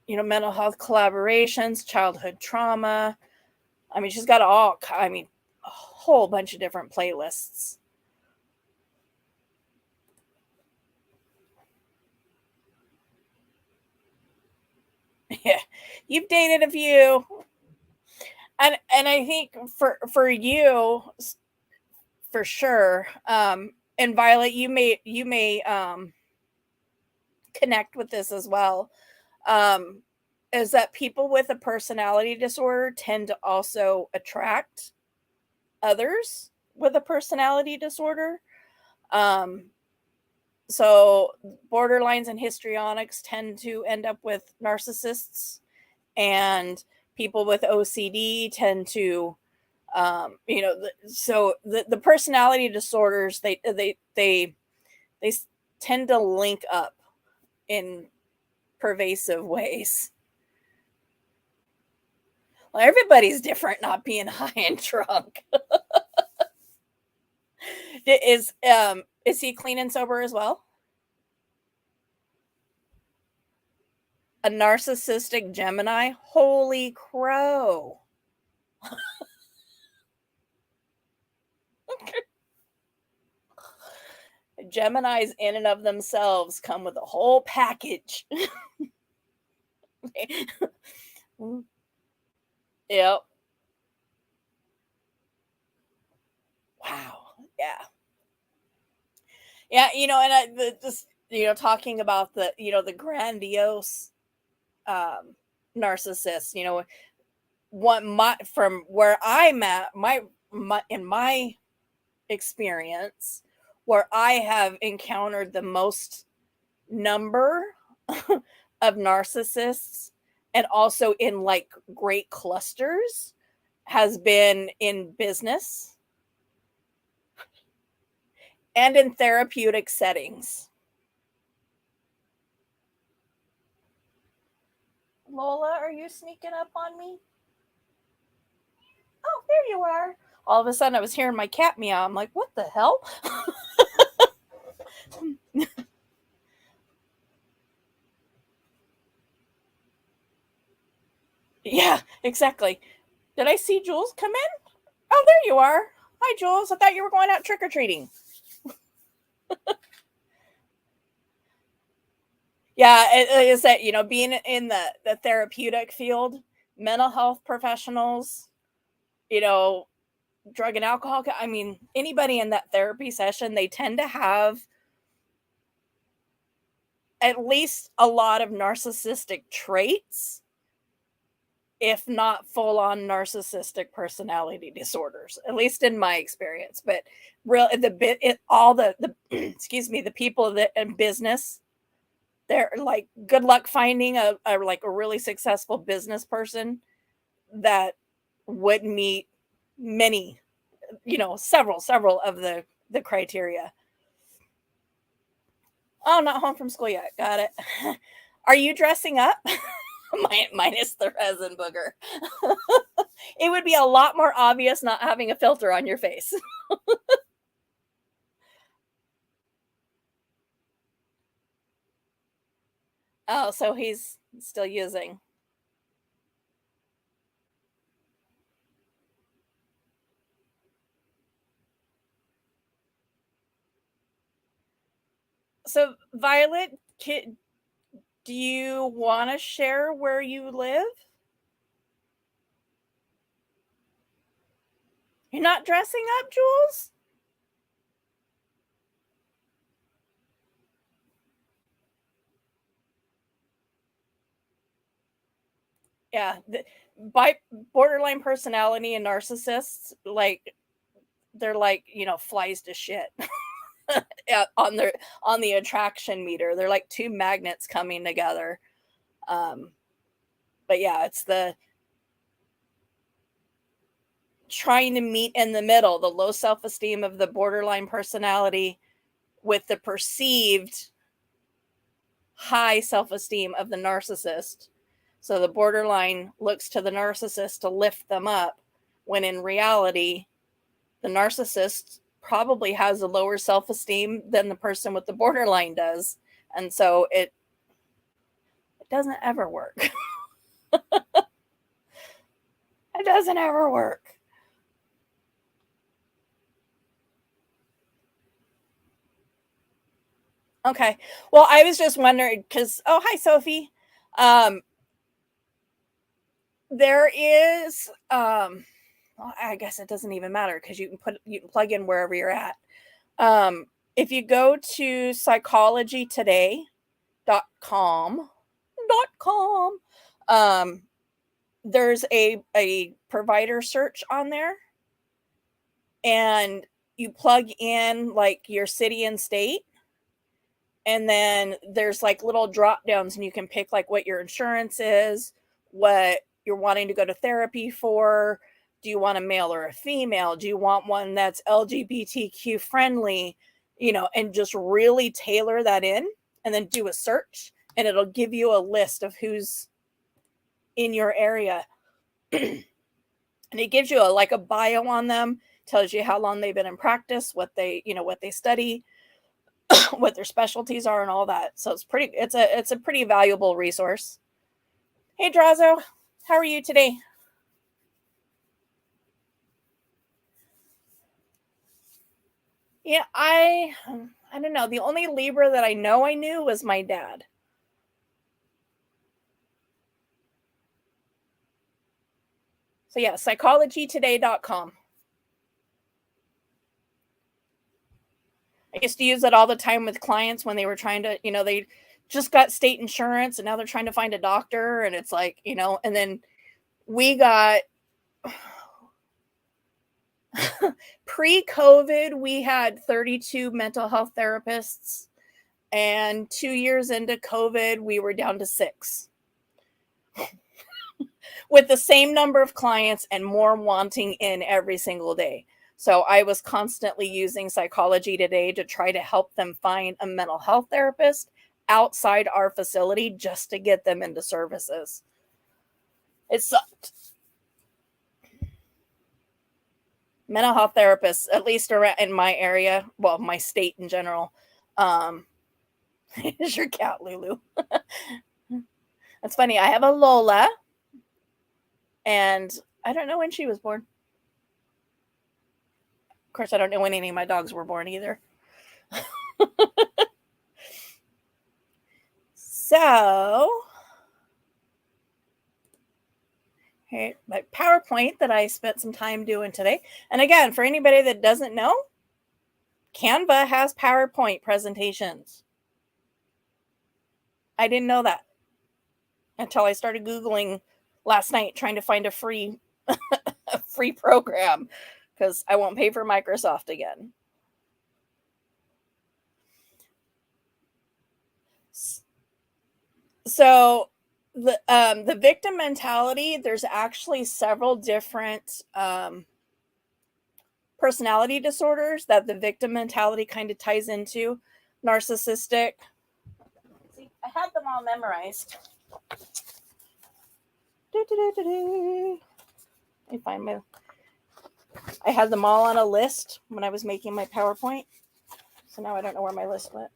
Mental health collaborations, childhood trauma. I mean, she's got a whole bunch of different playlists. Yeah, you've dated a few, and I think for you, for sure. And Violet, you may connect with this as well. Is that people with a personality disorder tend to also attract others with a personality disorder. So borderlines and histrionics tend to end up with narcissists, and people with OCD tend to So the personality disorders, they tend to link up in pervasive ways. Well, everybody's different, not being high and drunk. Is he clean and sober as well? A narcissistic Gemini? Holy crow. Geminis in and of themselves come with a whole package. Yep. Wow. Yeah. Yeah, talking about the grandiose narcissist, from where I'm at, in my experience, where I have encountered the most number of narcissists, and also in like great clusters, has been in business and in therapeutic settings. Lola, are you sneaking up on me? Oh, there you are. All of a sudden I was hearing my cat meow. I'm like, what the hell? Yeah, exactly. Did I see Jules come in? Oh, there you are. Hi, Jules. I thought you were going out trick-or-treating. Yeah, it is that, being in the therapeutic field, mental health professionals, drug and alcohol, I mean, anybody in that therapy session, they tend to have at least a lot of narcissistic traits, if not full-on narcissistic personality disorders, at least in my experience. But excuse me, the people that in business, they're like, good luck finding a really successful business person that would meet many, several of the criteria. Oh, not home from school yet. Got it. Are you dressing up? Minus the resin booger. It would be a lot more obvious not having a filter on your face. Oh, so he's still using. So, Violet, do you want to share where you live? You're not dressing up, Jules? Yeah, by borderline personality and narcissists, like, they're like, flies to shit. on the attraction meter. They're like two magnets coming together. But yeah, it's the trying to meet in the middle, the low self-esteem of the borderline personality with the perceived high self-esteem of the narcissist. So the borderline looks to the narcissist to lift them up, when in reality, the narcissist probably has a lower self-esteem than the person with the borderline does. And so it doesn't ever work. It doesn't ever work. Okay. Well, I was just wondering because, oh, hi, Sophie. There is, well, I guess it doesn't even matter because you can plug in wherever you're at. If you go to psychologytoday.com, there's a provider search on there, and you plug in like your city and state, and then there's like little drop downs, and you can pick like what your insurance is, what you're wanting to go to therapy for, Do you want a male or a female? Do you want one that's LGBTQ friendly? And just really tailor that in, and then do a search, and it'll give you a list of who's in your area. And it gives you a bio on them, tells you how long they've been in practice, what they study, what their specialties are, and all that. So it's a pretty valuable resource. Hey Drazo, how are you today? Yeah, I don't know. The only Libra that I knew was my dad. So yeah, psychologytoday.com. I used to use it all the time with clients when they were trying to, they just got state insurance and now they're trying to find a doctor, and it's like, and then we got pre-COVID, we had 32 mental health therapists, and 2 years into COVID, we were down to 6. With the same number of clients and more wanting in every single day. So I was constantly using Psychology Today to try to help them find a mental health therapist outside our facility just to get them into services. It sucked. Mental health therapists, at least around in my area, well, my state in general. Is your cat, Lulu? That's funny. I have a Lola, and I don't know when she was born. Of course, I don't know when any of my dogs were born either. So, okay, my PowerPoint that I spent some time doing today. And again, for anybody that doesn't know, Canva has PowerPoint presentations. I didn't know that until I started Googling last night trying to find a free program, because I won't pay for Microsoft again. So the victim mentality, there's actually several different personality disorders that the victim mentality kind of ties into. Narcissistic. See, I had them all memorized. Let me find I had them all on a list when I was making my PowerPoint. So now I don't know where my list went.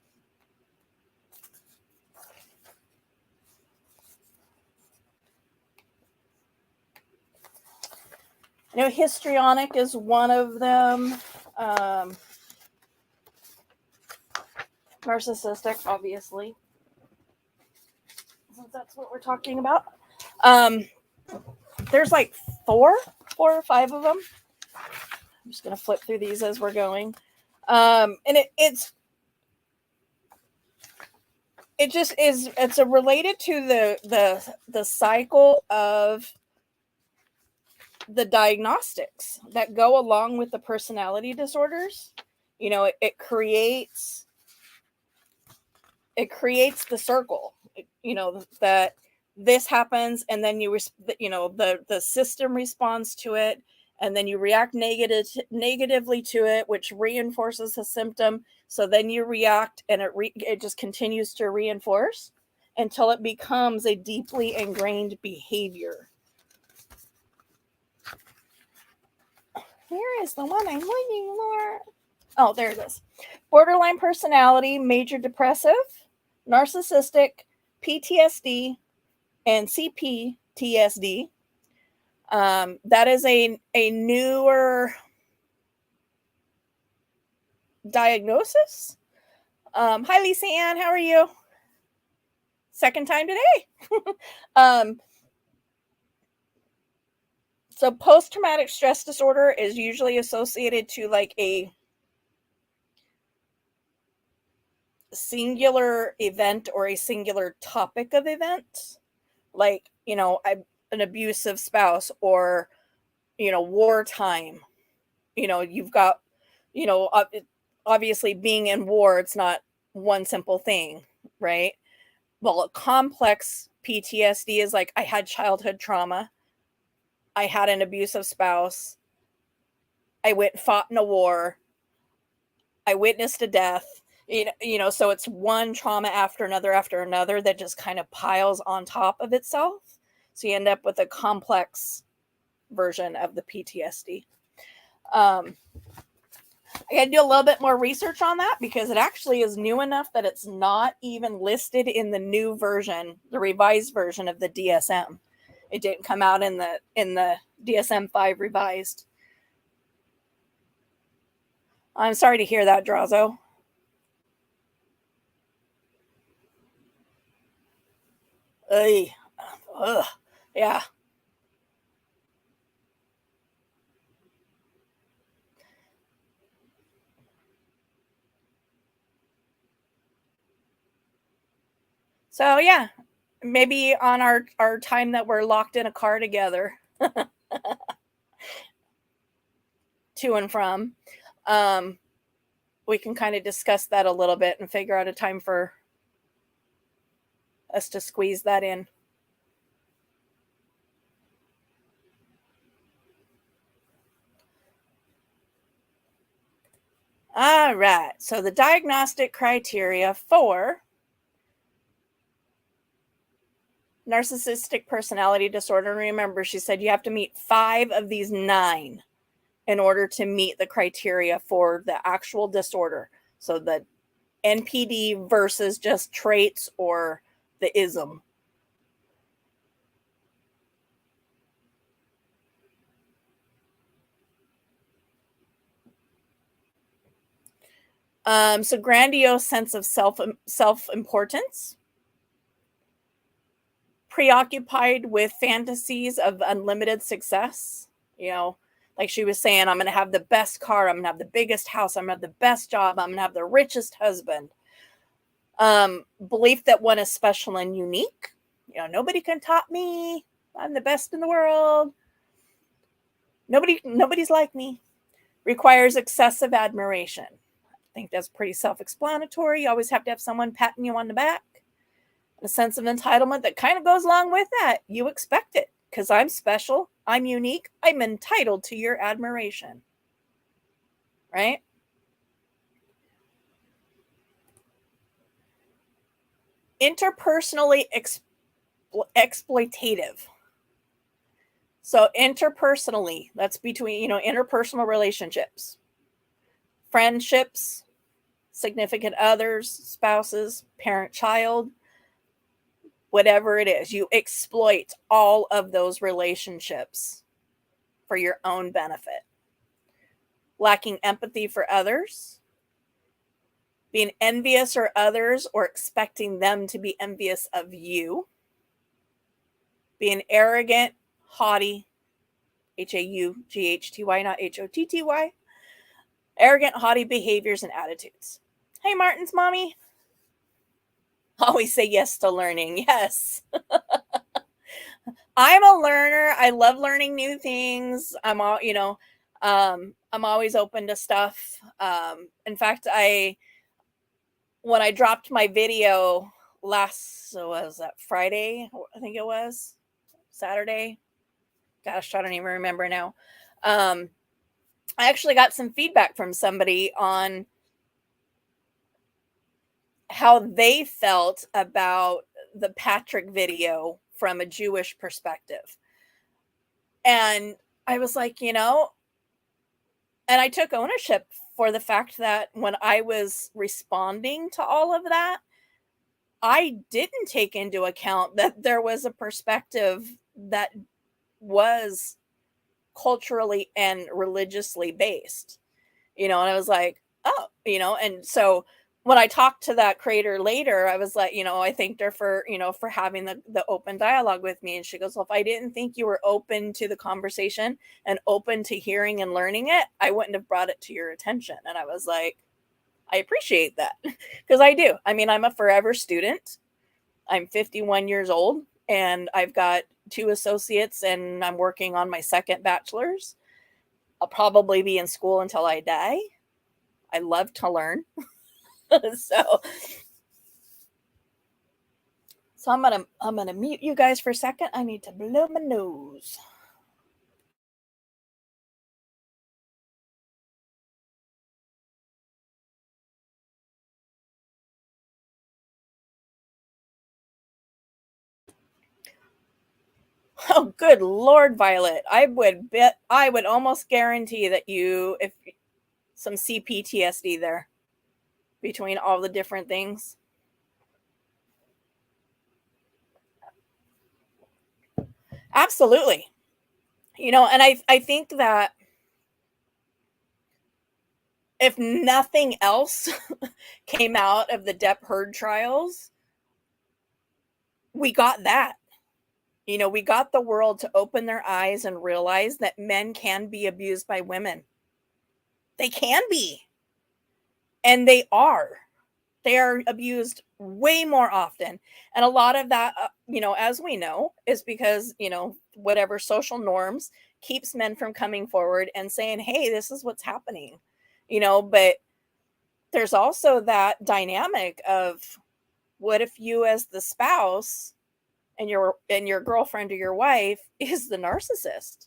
I know histrionic is one of them. Narcissistic, obviously, since that's what we're talking about. There's like 4 or 5 of them. I'm just going to flip through these as we're going. And it's related to the cycle of the diagnostics that go along with the personality disorders. It creates the circle, that this happens, and then the system responds to it, and then you react negatively to it, which reinforces the symptom. So then you react, and it just continues to reinforce until it becomes a deeply ingrained behavior. Where is the one I'm looking for? Oh, there it is. Borderline personality, major depressive, narcissistic, PTSD, and CPTSD. That is a newer diagnosis. Hi, Lisa Ann. How are you? Second time today. So post-traumatic stress disorder is usually associated to like a singular event or a singular topic of event, like, an abusive spouse, or, wartime. You've got, obviously being in war, it's not one simple thing, right? Well, a complex PTSD is like, I had childhood trauma. I had an abusive spouse. I went and fought in a war. I witnessed a death. So it's one trauma after another that just kind of piles on top of itself. So you end up with a complex version of the PTSD. I had to do a little bit more research on that because it actually is new enough that it's not even listed in the new version, the revised version of the DSM. It didn't come out in the DSM-5 revised. I'm sorry to hear that, Drazo. Ugh. Yeah. So yeah, maybe on our time that we're locked in a car together, to and from, we can kind of discuss that a little bit and figure out a time for us to squeeze that in. All right. So the diagnostic criteria for narcissistic personality disorder. Remember, she said you have to meet 5 of these 9 in order to meet the criteria for the actual disorder. So the NPD versus just traits or the ism. So grandiose sense of self-importance, preoccupied with fantasies of unlimited success. Like she was saying, I'm going to have the best car, I'm going to have the biggest house, I'm going to have the best job, I'm going to have the richest husband. Belief that one is special and unique. Nobody can top me. I'm the best in the world. Nobody's like me. Requires excessive admiration. I think that's pretty self-explanatory. You always have to have someone patting you on the back. A sense of entitlement that kind of goes along with that. You expect it because I'm special. I'm unique. I'm entitled to your admiration. Right? Interpersonally exploitative. So interpersonally, that's between, interpersonal relationships, friendships, significant others, spouses, parent-child, whatever it is. You exploit all of those relationships for your own benefit. Lacking empathy for others, being envious of others or expecting them to be envious of you, being arrogant, haughty, H-A-U-G-H-T-Y, not H-O-T-T-Y, arrogant, haughty behaviors and attitudes. Hey, Martin's mommy. Always say yes to learning. Yes. I'm a learner. I love learning new things. I'm always open to stuff. In fact, when I dropped my video was that Friday? I think it was Saturday. Gosh, I don't even remember now. I actually got some feedback from somebody on how they felt about the Patrick video from a Jewish perspective. And I was like, and I took ownership for the fact that when I was responding to all of that, I didn't take into account that there was a perspective that was culturally and religiously based, and I was like, oh, and so when I talked to that creator later, I was like, I thanked her for having the open dialogue with me. And she goes, well, if I didn't think you were open to the conversation and open to hearing and learning it, I wouldn't have brought it to your attention. And I was like, I appreciate that because I do. I mean, I'm a forever student. I'm 51 years old and I've got 2 associates and I'm working on my 2nd bachelor's. I'll probably be in school until I die. I love to learn. So I'm gonna mute you guys for a second. I need to blow my nose. Oh, good Lord, Violet. I would almost guarantee that if some CPTSD there between all the different things. Absolutely. And I think that if nothing else came out of the Depp Heard trials, we got that. We got the world to open their eyes and realize that men can be abused by women. They can be. And they are. They are abused way more often. And a lot of that, as we know, is because, whatever social norms keeps men from coming forward and saying, hey, this is what's happening. But there's also that dynamic of, what if you as the spouse and your girlfriend or your wife is the narcissist?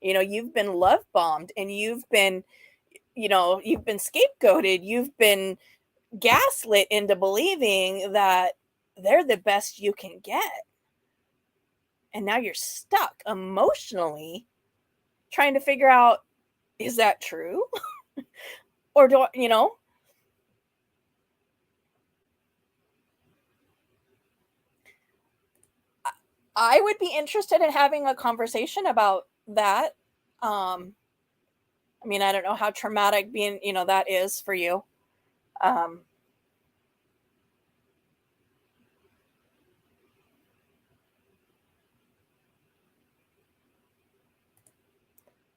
You've been love bombed, and you've been scapegoated. You've been gaslit into believing that they're the best you can get. And now you're stuck emotionally trying to figure out, is that true? Or do I would be interested in having a conversation about that. I don't know how traumatic being, that is for you.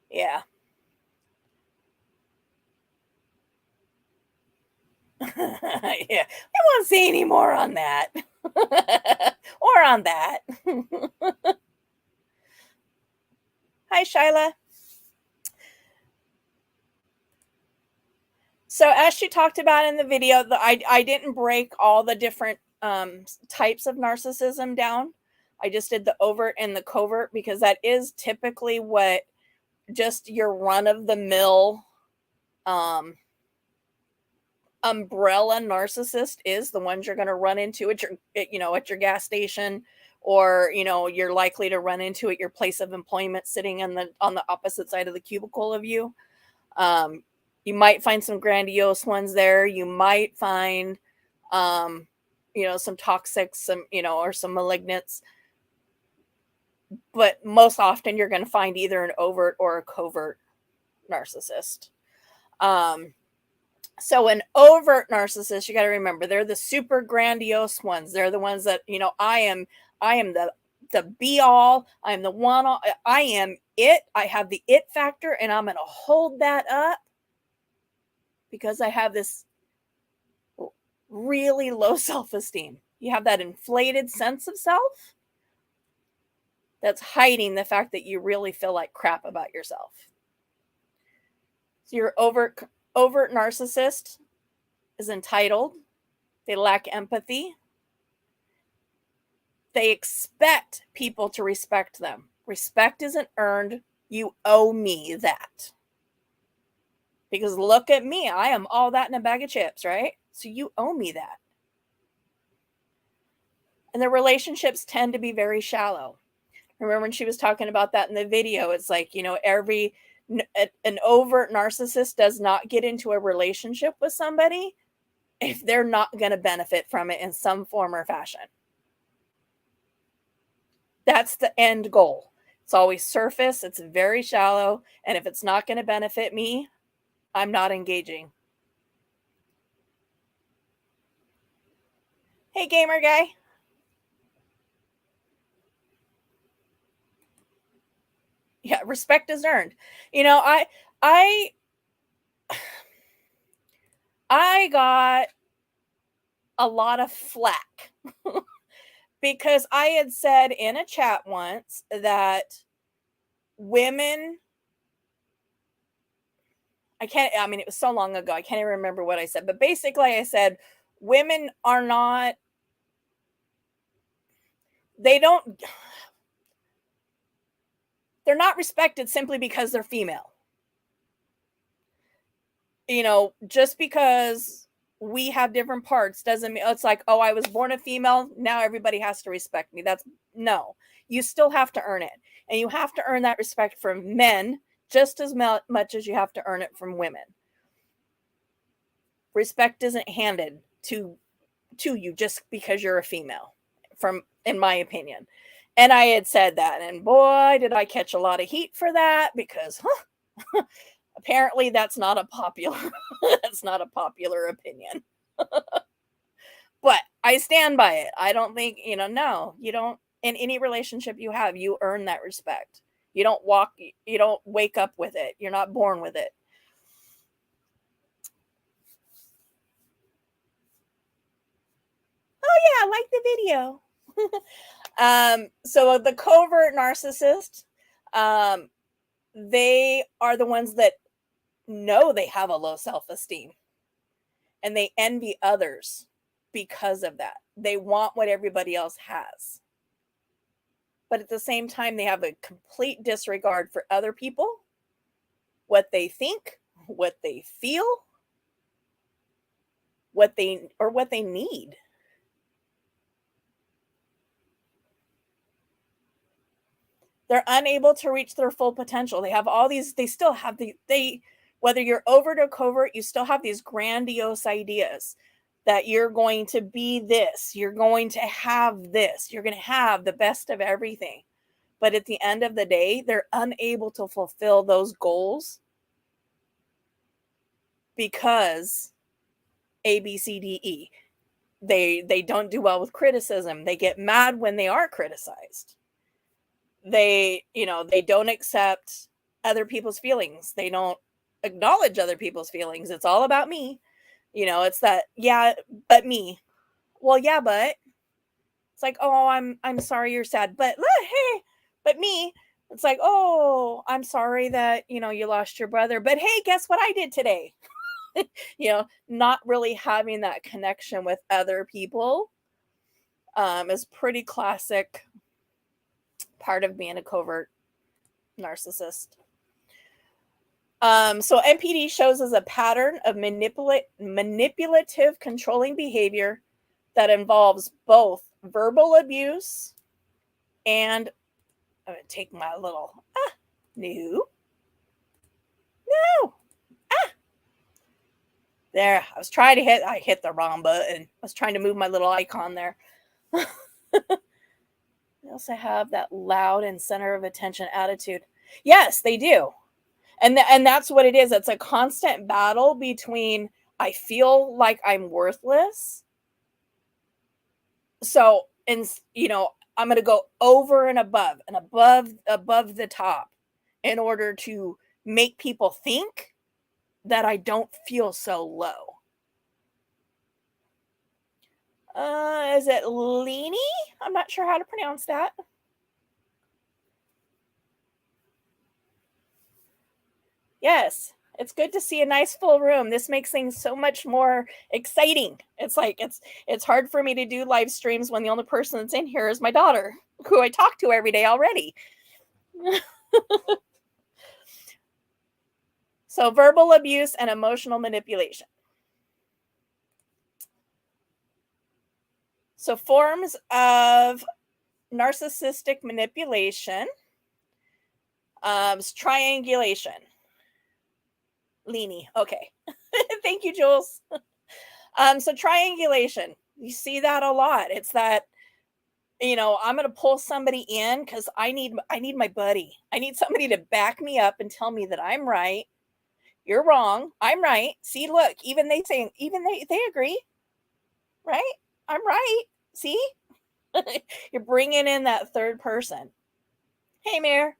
Yeah. Yeah. I won't say any more on that. Or on that. Hi, Shyla. So as she talked about in the video, I didn't break all the different types of narcissism down. I just did the overt and the covert, because that is typically what just your run-of-the-mill umbrella narcissist is. The ones you're going to run into at your gas station, or you're likely to run into at your place of employment, sitting on the opposite side of the cubicle of you. You might find some grandiose ones there. You might find some toxic, or some malignants. But most often you're going to find either an overt or a covert narcissist. So an overt narcissist, you got to remember, they're the super grandiose ones. They're the ones that, I am the be all. I'm the one. I am it. I have the it factor, and I'm going to hold that up because I have this really low self-esteem. You have that inflated sense of self that's hiding the fact that you really feel like crap about yourself. So your overt narcissist is entitled. They lack empathy. They expect people to respect them. Respect isn't earned. You owe me that. Because look at me. I am all that in a bag of chips, right? So you owe me that. And the relationships tend to be very shallow. Remember when she was talking about that in the video? It's like, an overt narcissist does not get into a relationship with somebody if they're not going to benefit from it in some form or fashion. That's the end goal. It's always surface. It's very shallow. And if it's not going to benefit me, I'm not engaging. Hey, gamer guy. Yeah, respect is earned. I got a lot of flack because I had said in a chat once that women, it was so long ago, I can't even remember what I said, but basically I said women are not, they're not respected simply because they're female. Just because we have different parts doesn't mean it's like, oh, I was born a female, now everybody has to respect me. No. You still have to earn it. And you have to earn that respect from men just as much as you have to earn it from women. Respect isn't handed to you just because you're a female, in my opinion. And I had said that, and boy, did I catch a lot of heat for that, because apparently that's not a popular opinion. But I stand by it. I don't think, no, you don't. In any relationship you have, you earn that respect. You don't wake up with it. You're not born with it. Oh yeah, I like the video. So the covert narcissist, they are the ones that know they have a low self-esteem, and they envy others because of that. They want what everybody else has. But at the same time, they have a complete disregard for other people, what they think, what they feel, what they need. They're unable to reach their full potential. They have all these, they still have whether you're overt or covert, you still have these grandiose ideas that you're going to be this, you're going to have this, you're going to have the best of everything. But at the end of the day, they're unable to fulfill those goals because A, B, C, D, E. They don't do well with criticism. They get mad when they are criticized. They don't accept other people's feelings. They don't acknowledge other people's feelings. It's all about me. It's that, yeah, but me. Well, yeah, but it's like, oh, I'm sorry you're sad, but hey, but me. It's like, oh, I'm sorry that, you lost your brother, but hey, guess what I did today? Not really having that connection with other people is pretty classic part of being a covert narcissist. So NPD shows us a pattern of manipulative, controlling behavior that involves both verbal abuse and I'm going to take my little, no. There, I hit the wrong button. I was trying to move my little icon there. They also have that loud and center of attention attitude. Yes, they do. And that's what it is. It's a constant battle between, I feel like I'm worthless. So, I'm going to go over and above the top in order to make people think that I don't feel so low. Is it Leany? I'm not sure how to pronounce that. Yes, it's good to see a nice full room. This makes things so much more exciting. It's like it's hard for me to do live streams when the only person that's in here is my daughter, who I talk to every day already. So verbal abuse and emotional manipulation. So forms of narcissistic manipulation. Triangulation. Leany. Okay. Thank you, Jules. So triangulation. You see that a lot. It's that, I'm going to pull somebody in because I need my buddy. I need somebody to back me up and tell me that I'm right. You're wrong. I'm right. See, look, even they agree. Right? I'm right. See? You're bringing in that third person. Hey, Mayor.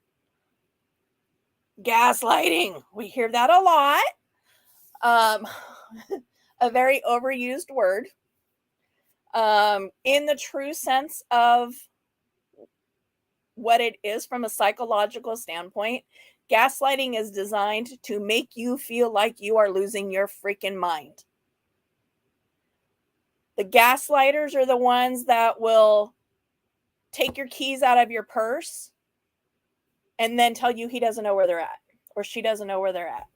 Gaslighting. We hear that a lot. A very overused word. In the true sense of what it is from a psychological standpoint, gaslighting is designed to make you feel like you are losing your freaking mind. The gaslighters are the ones that will take your keys out of your purse and then tell you he doesn't know where they're at or she doesn't know where they're at.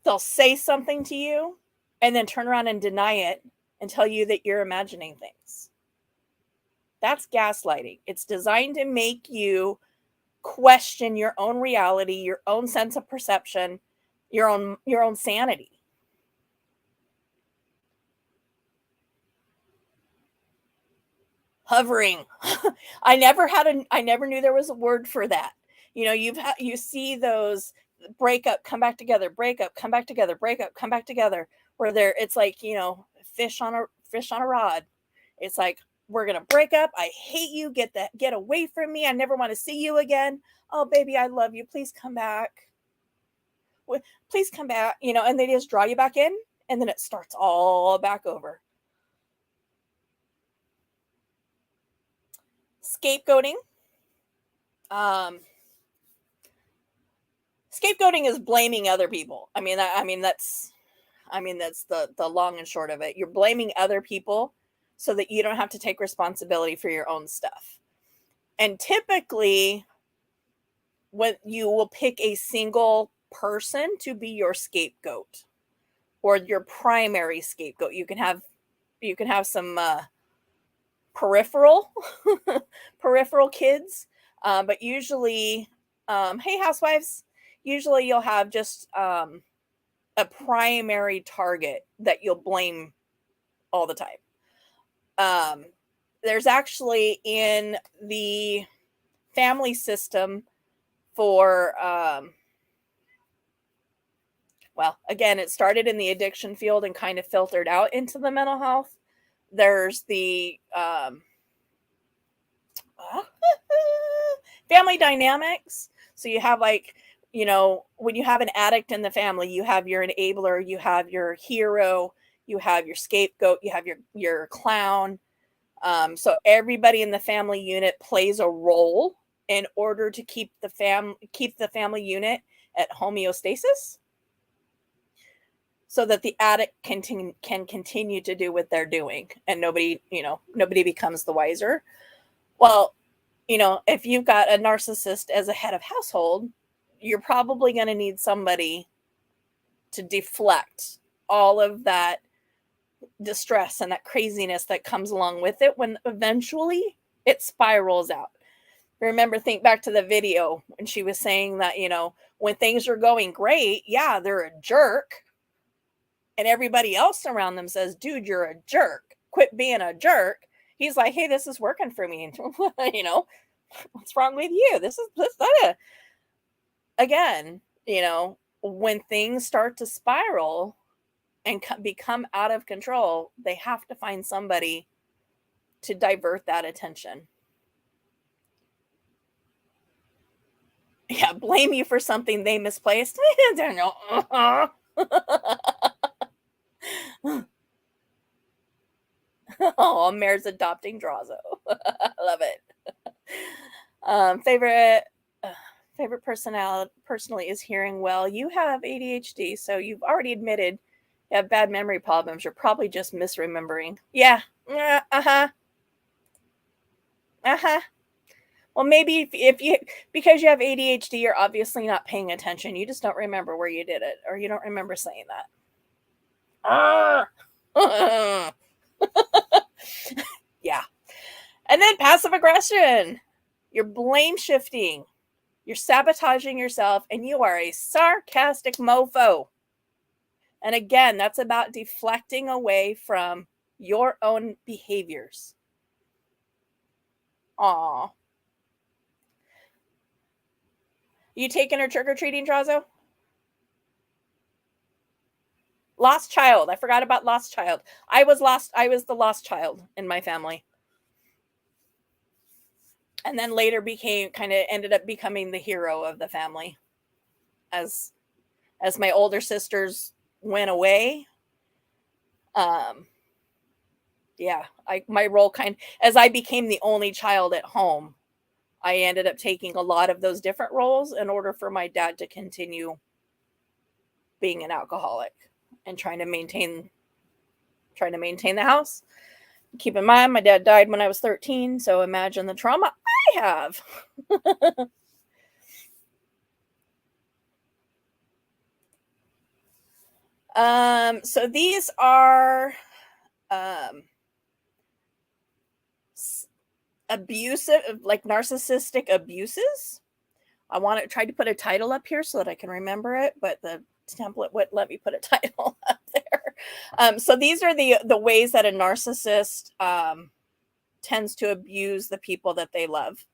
They'll say something to you and then turn around and deny it and tell you that you're imagining things. That's gaslighting. It's designed to make you question your own reality, your own sense of perception, your own sanity. Hovering. I never knew there was a word for that. You know, you see those break up, come back together, break up, come back together, break up, come back together, where it's like, you know, fish on a rod. It's like, we're gonna break up. I hate you. Get away from me. I never want to see you again. Oh, baby, I love you. Please come back. Please come back. You know, and they just draw you back in, and then it starts all back over. Scapegoating. Scapegoating is blaming other people. I mean that's the long and short of it. You're blaming other people so that you don't have to take responsibility for your own stuff. And typically, when you will pick a single person to be your scapegoat or your primary scapegoat. You can have some peripheral kids, but usually, hey housewives, usually you'll have just a primary target that you'll blame all the time. There's actually in the family system for well, again, it started in the addiction field and kind of filtered out into the mental health. There's the family dynamics. So you have, like, you know, when you have an addict in the family, you have your enabler, you have your hero, you have your scapegoat, you have your clown. So everybody in the family unit plays a role in order to keep the family unit at homeostasis, so that the addict can continue to do what they're doing, and nobody becomes the wiser. Well, you know, if you've got a narcissist as a head of household, you're probably going to need somebody to deflect all of that distress and that craziness that comes along with it when eventually it spirals out. Remember, think back to the video when she was saying that, you know, when things are going great, yeah, they're a jerk. And everybody else around them says, dude, you're a jerk. Quit being a jerk. He's like, hey, this is working for me. And, you know, what's wrong with you? This. Again, you know, when things start to spiral and become out of control, they have to find somebody to divert that attention. Yeah, blame you for something they misplaced. Daniel. Oh, Mare's adopting Drazo. Love it. Favorite personally is hearing well. You have ADHD, so you've already admitted you have bad memory problems. You're probably just misremembering. Yeah. Well, maybe because you have ADHD, you're obviously not paying attention. You just don't remember where you did it, or you don't remember saying that. Yeah. And then passive aggression. You're blame shifting. You're sabotaging yourself, and you are a sarcastic mofo. And again, that's about deflecting away from your own behaviors. Aw. You taking her trick-or-treating, Drazo? Lost child. I forgot about lost child. I was the lost child in my family. And then later ended up becoming the hero of the family. As my older sisters went away. My role as I became the only child at home, I ended up taking a lot of those different roles in order for my dad to continue being an alcoholic and trying to maintain the house. Keep in mind, my dad died when I was 13, so imagine the trauma I have. So these are abusive, like narcissistic abuses. I want to try to put a title up here so that I can remember it, but the template wouldn't let me put a title up there. So these are the ways that a narcissist tends to abuse the people that they love.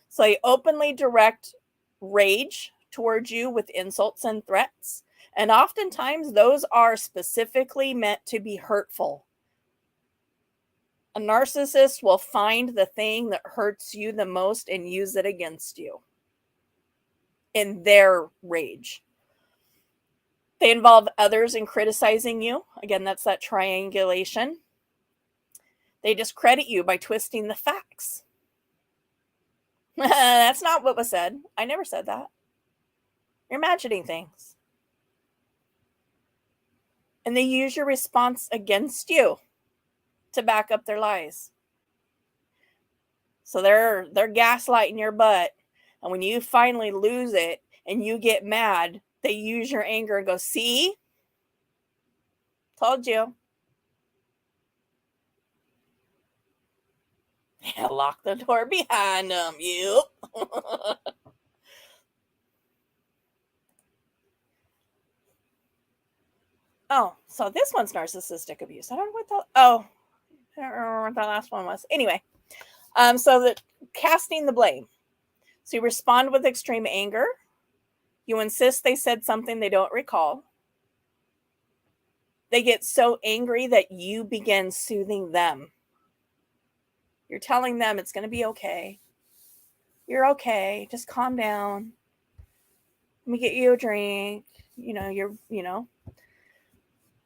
So they openly direct rage towards you with insults and threats. And oftentimes those are specifically meant to be hurtful. A narcissist will find the thing that hurts you the most and use it against you in their rage. They involve others in criticizing you. Again, that's that triangulation. They discredit you by twisting the facts. That's not what was said. I never said that. You're imagining things. And they use your response against you to back up their lies. So they're gaslighting your butt. And when you finally lose it and you get mad, they use your anger and go, see? Told you. Lock the door behind them, you. Oh, so this one's narcissistic abuse. I don't know I don't remember what the last one was. Anyway, so the casting the blame. So you respond with extreme anger. You insist they said something they don't recall. They get so angry that you begin soothing them. You're telling them it's going to be okay. You're okay. Just calm down. Let me get you a drink.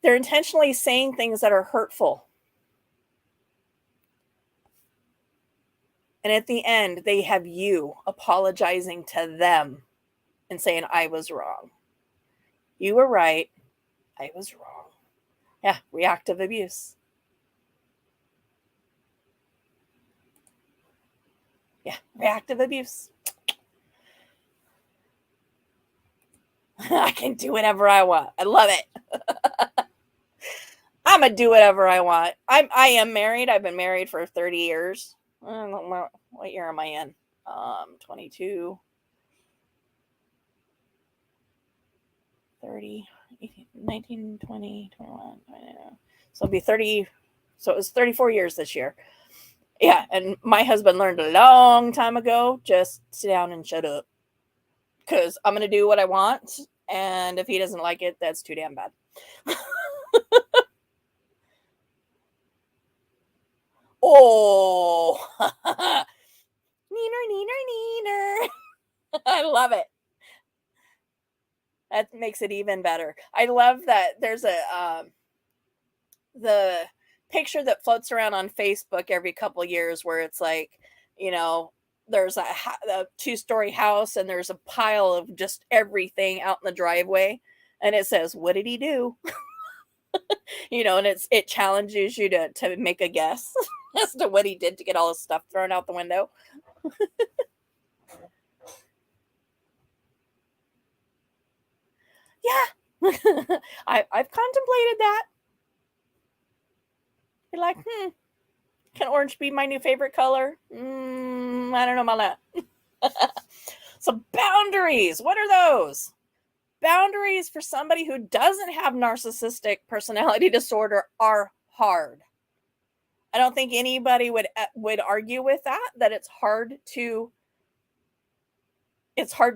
They're intentionally saying things that are hurtful. And at the end, they have you apologizing to them and saying, I was wrong. You were right. I was wrong. Yeah, reactive abuse. Yeah, reactive abuse. I can do whatever I want. I love it. I'm going to do whatever I want. I am married. I've been married for 30 years. I don't know, what year am I in? 22, 30, 18, 19, 20, 21, 22. So it'll be 30. So it was 34 years this year. Yeah. And my husband learned a long time ago, just sit down and shut up. Because I'm going to do what I want. And if he doesn't like it, that's too damn bad. Oh, neener. I love it. That makes it even better. I love that there's the picture that floats around on Facebook every couple years where it's like, there's a 2-story house and there's a pile of just everything out in the driveway. And it says, what did he do? And it challenges you to make a guess as to what he did to get all his stuff thrown out the window. Yeah. I've contemplated that. You're like, can orange be my new favorite color? I don't know about that. So boundaries, what are those? Boundaries for somebody who doesn't have narcissistic personality disorder are hard. I don't think anybody would argue with that it's hard to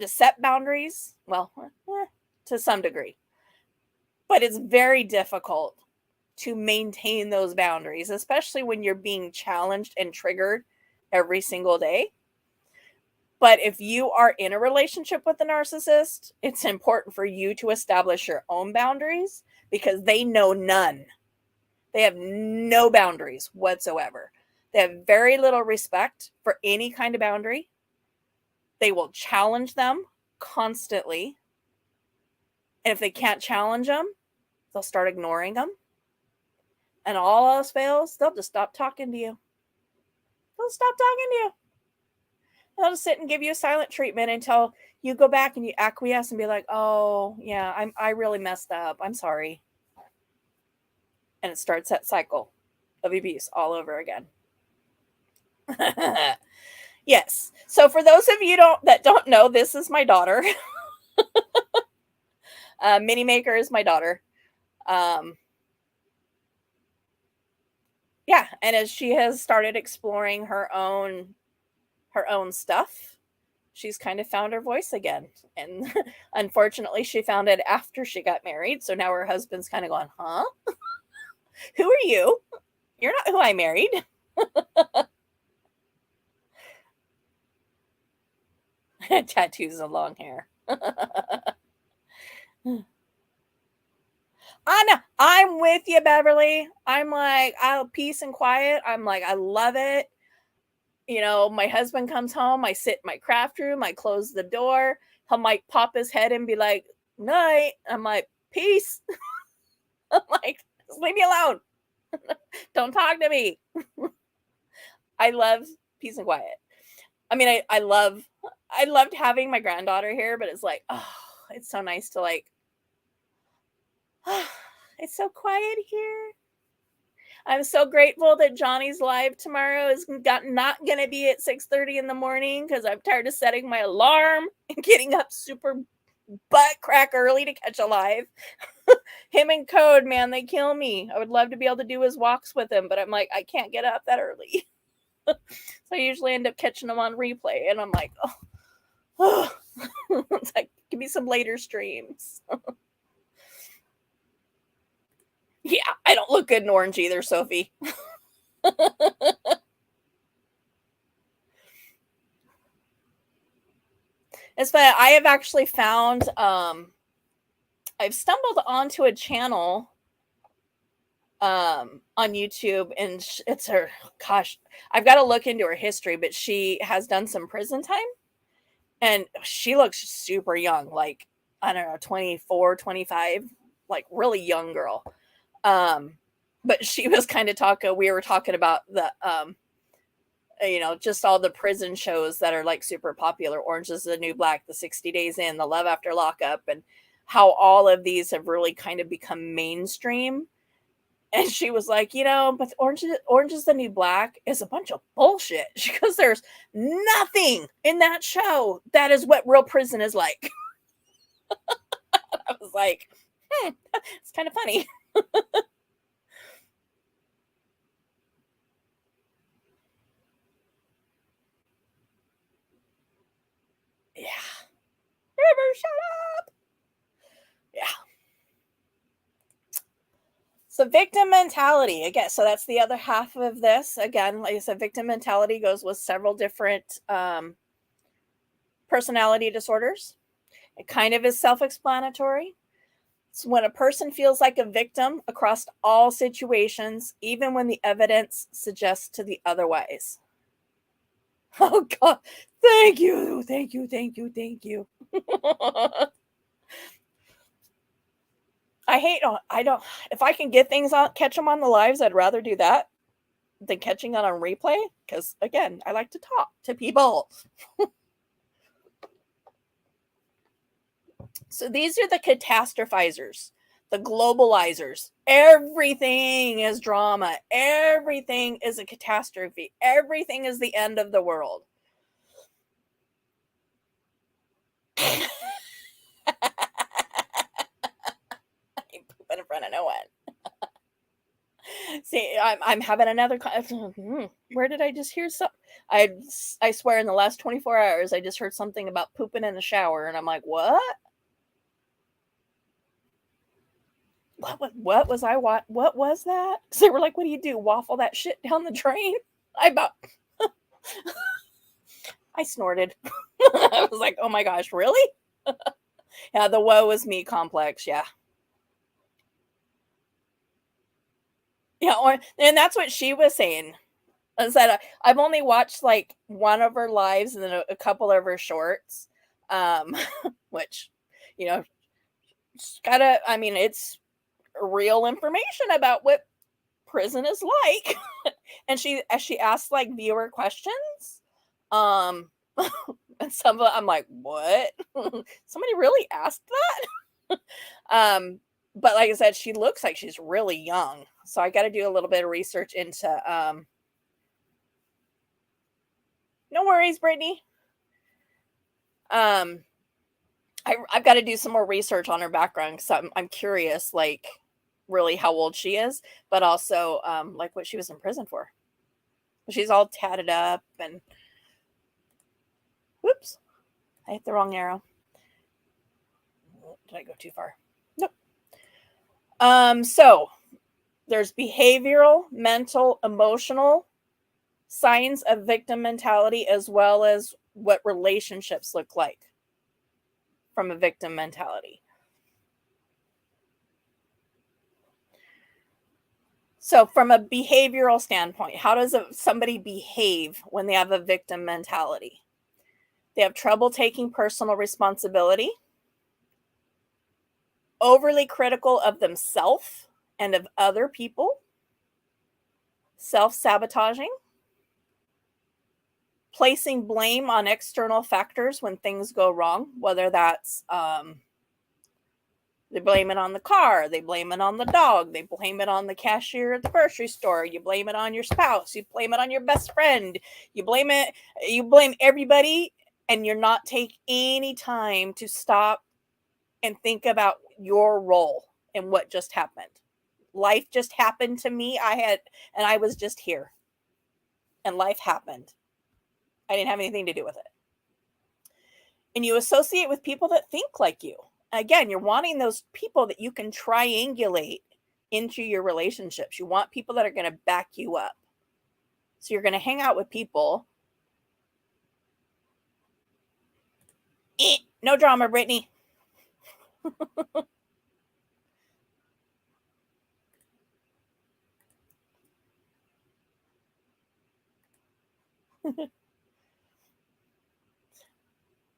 set boundaries. Well, to some degree. But it's very difficult to maintain those boundaries, especially when you're being challenged and triggered every single day. But if you are in a relationship with a narcissist, it's important for you to establish your own boundaries because they know none. They have no boundaries whatsoever. They have very little respect for any kind of boundary. They will challenge them constantly. And if they can't challenge them, they'll start ignoring them. And all else fails, they'll just stop talking to you. They'll stop talking to you. They'll just sit and give you a silent treatment until you go back and you acquiesce and be like, oh, yeah, I really messed up. I'm sorry. And it starts that cycle Love you, peace, all over again. Yes. So for those of you that don't know, this is my daughter. Mini Maker is my daughter. Yeah, and as she has started exploring her own stuff, she's kind of found her voice again. And unfortunately, she found it after she got married. So now her husband's kind of going, huh? Who are you? You're not who I married. Tattoos and long hair. I know. I'm with you, Beverly. I'm like, peace and quiet. I'm like, I love it. You know, my husband comes home. I sit in my craft room. I close the door. He'll like pop his head and be like, night. I'm like, peace. I'm like, just leave me alone. Don't talk to me. I love peace and quiet. I mean, I loved having my granddaughter here, but it's like, oh, it's so nice to like, oh, it's so quiet here. I'm so grateful that Johnny's live tomorrow is not going to be at 6:30 in the morning because I'm tired of setting my alarm and getting up super butt crack early to catch a live. Him and Code, man, they kill me. I would love to be able to do his walks with him, but I'm like, I can't get up that early. So I usually end up catching them on replay, and I'm like, oh. It's like, give me some later streams. Yeah, I don't look good in orange either, Sophie. It's funny. I have actually found, I've stumbled onto a channel on YouTube, and it's her, gosh, I've got to look into her history, but she has done some prison time, and she looks super young, like, I don't know, 24, 25, like really young girl. But she was kind of we were talking about the, you know, just all the prison shows that are like super popular. Orange is the New Black, the 60 Days In, the Love After Lockup, and how all of these have really kind of become mainstream. And she was like, you know, but Orange is the New Black is a bunch of bullshit. She goes, there's nothing in that show that is what real prison is like. I was like, it's kind of funny. Yeah. River, shut up. Yeah. So victim mentality, again, so that's the other half of this. Again, like I said, victim mentality goes with several different personality disorders. It kind of is self-explanatory. It's when a person feels like a victim across all situations, even when the evidence suggests to the otherwise. Oh God, thank you. I don't, if I can get things on, catch them on the lives, I'd rather do that than catching it on replay. Because again, I like to talk to people. So these are the catastrophizers, the globalizers. Everything is drama. Everything is a catastrophe. Everything is the end of the world. In front of no one. See, I'm having another. Where did I just hear something? I swear, in the last 24 hours, I just heard something about pooping in the shower, and I'm like, what? What was I? What was that? So they were like, what do you do? Waffle that shit down the drain? I snorted. I was like, oh my gosh, really? Yeah, the woe is me complex. Yeah. Yeah, and that's what she was saying. Is that I've only watched like one of her lives and then a couple of her shorts, which, you know, I mean, it's real information about what prison is like. And as she asked like viewer questions, and some of them, I'm like, what? Somebody really asked that? But like I said, she looks like she's really young. So I got to do a little bit of research into, no worries, Brittany. I've got to do some more research on her background because I'm curious, like, really how old she is, but also, like, what she was in prison for. She's all tatted up and, whoops, I hit the wrong arrow. Did I go too far? Nope. So there's behavioral, mental, emotional signs of victim mentality, as well as what relationships look like from a victim mentality. So from a behavioral standpoint, how does somebody behave when they have a victim mentality? They have trouble taking personal responsibility, overly critical of themselves and of other people, self-sabotaging, placing blame on external factors when things go wrong, whether that's they blame it on the car, they blame it on the dog, they blame it on the cashier at the grocery store, you blame it on your spouse, you blame it on your best friend, you blame everybody, and you're not taking any time to stop and think about your role and what just happened. Life just happened to me. I was just here. And life happened. I didn't have anything to do with it. And you associate with people that think like you. Again, you're wanting those people that you can triangulate into your relationships. You want people that are going to back you up. So you're going to hang out with people. No drama, Brittany.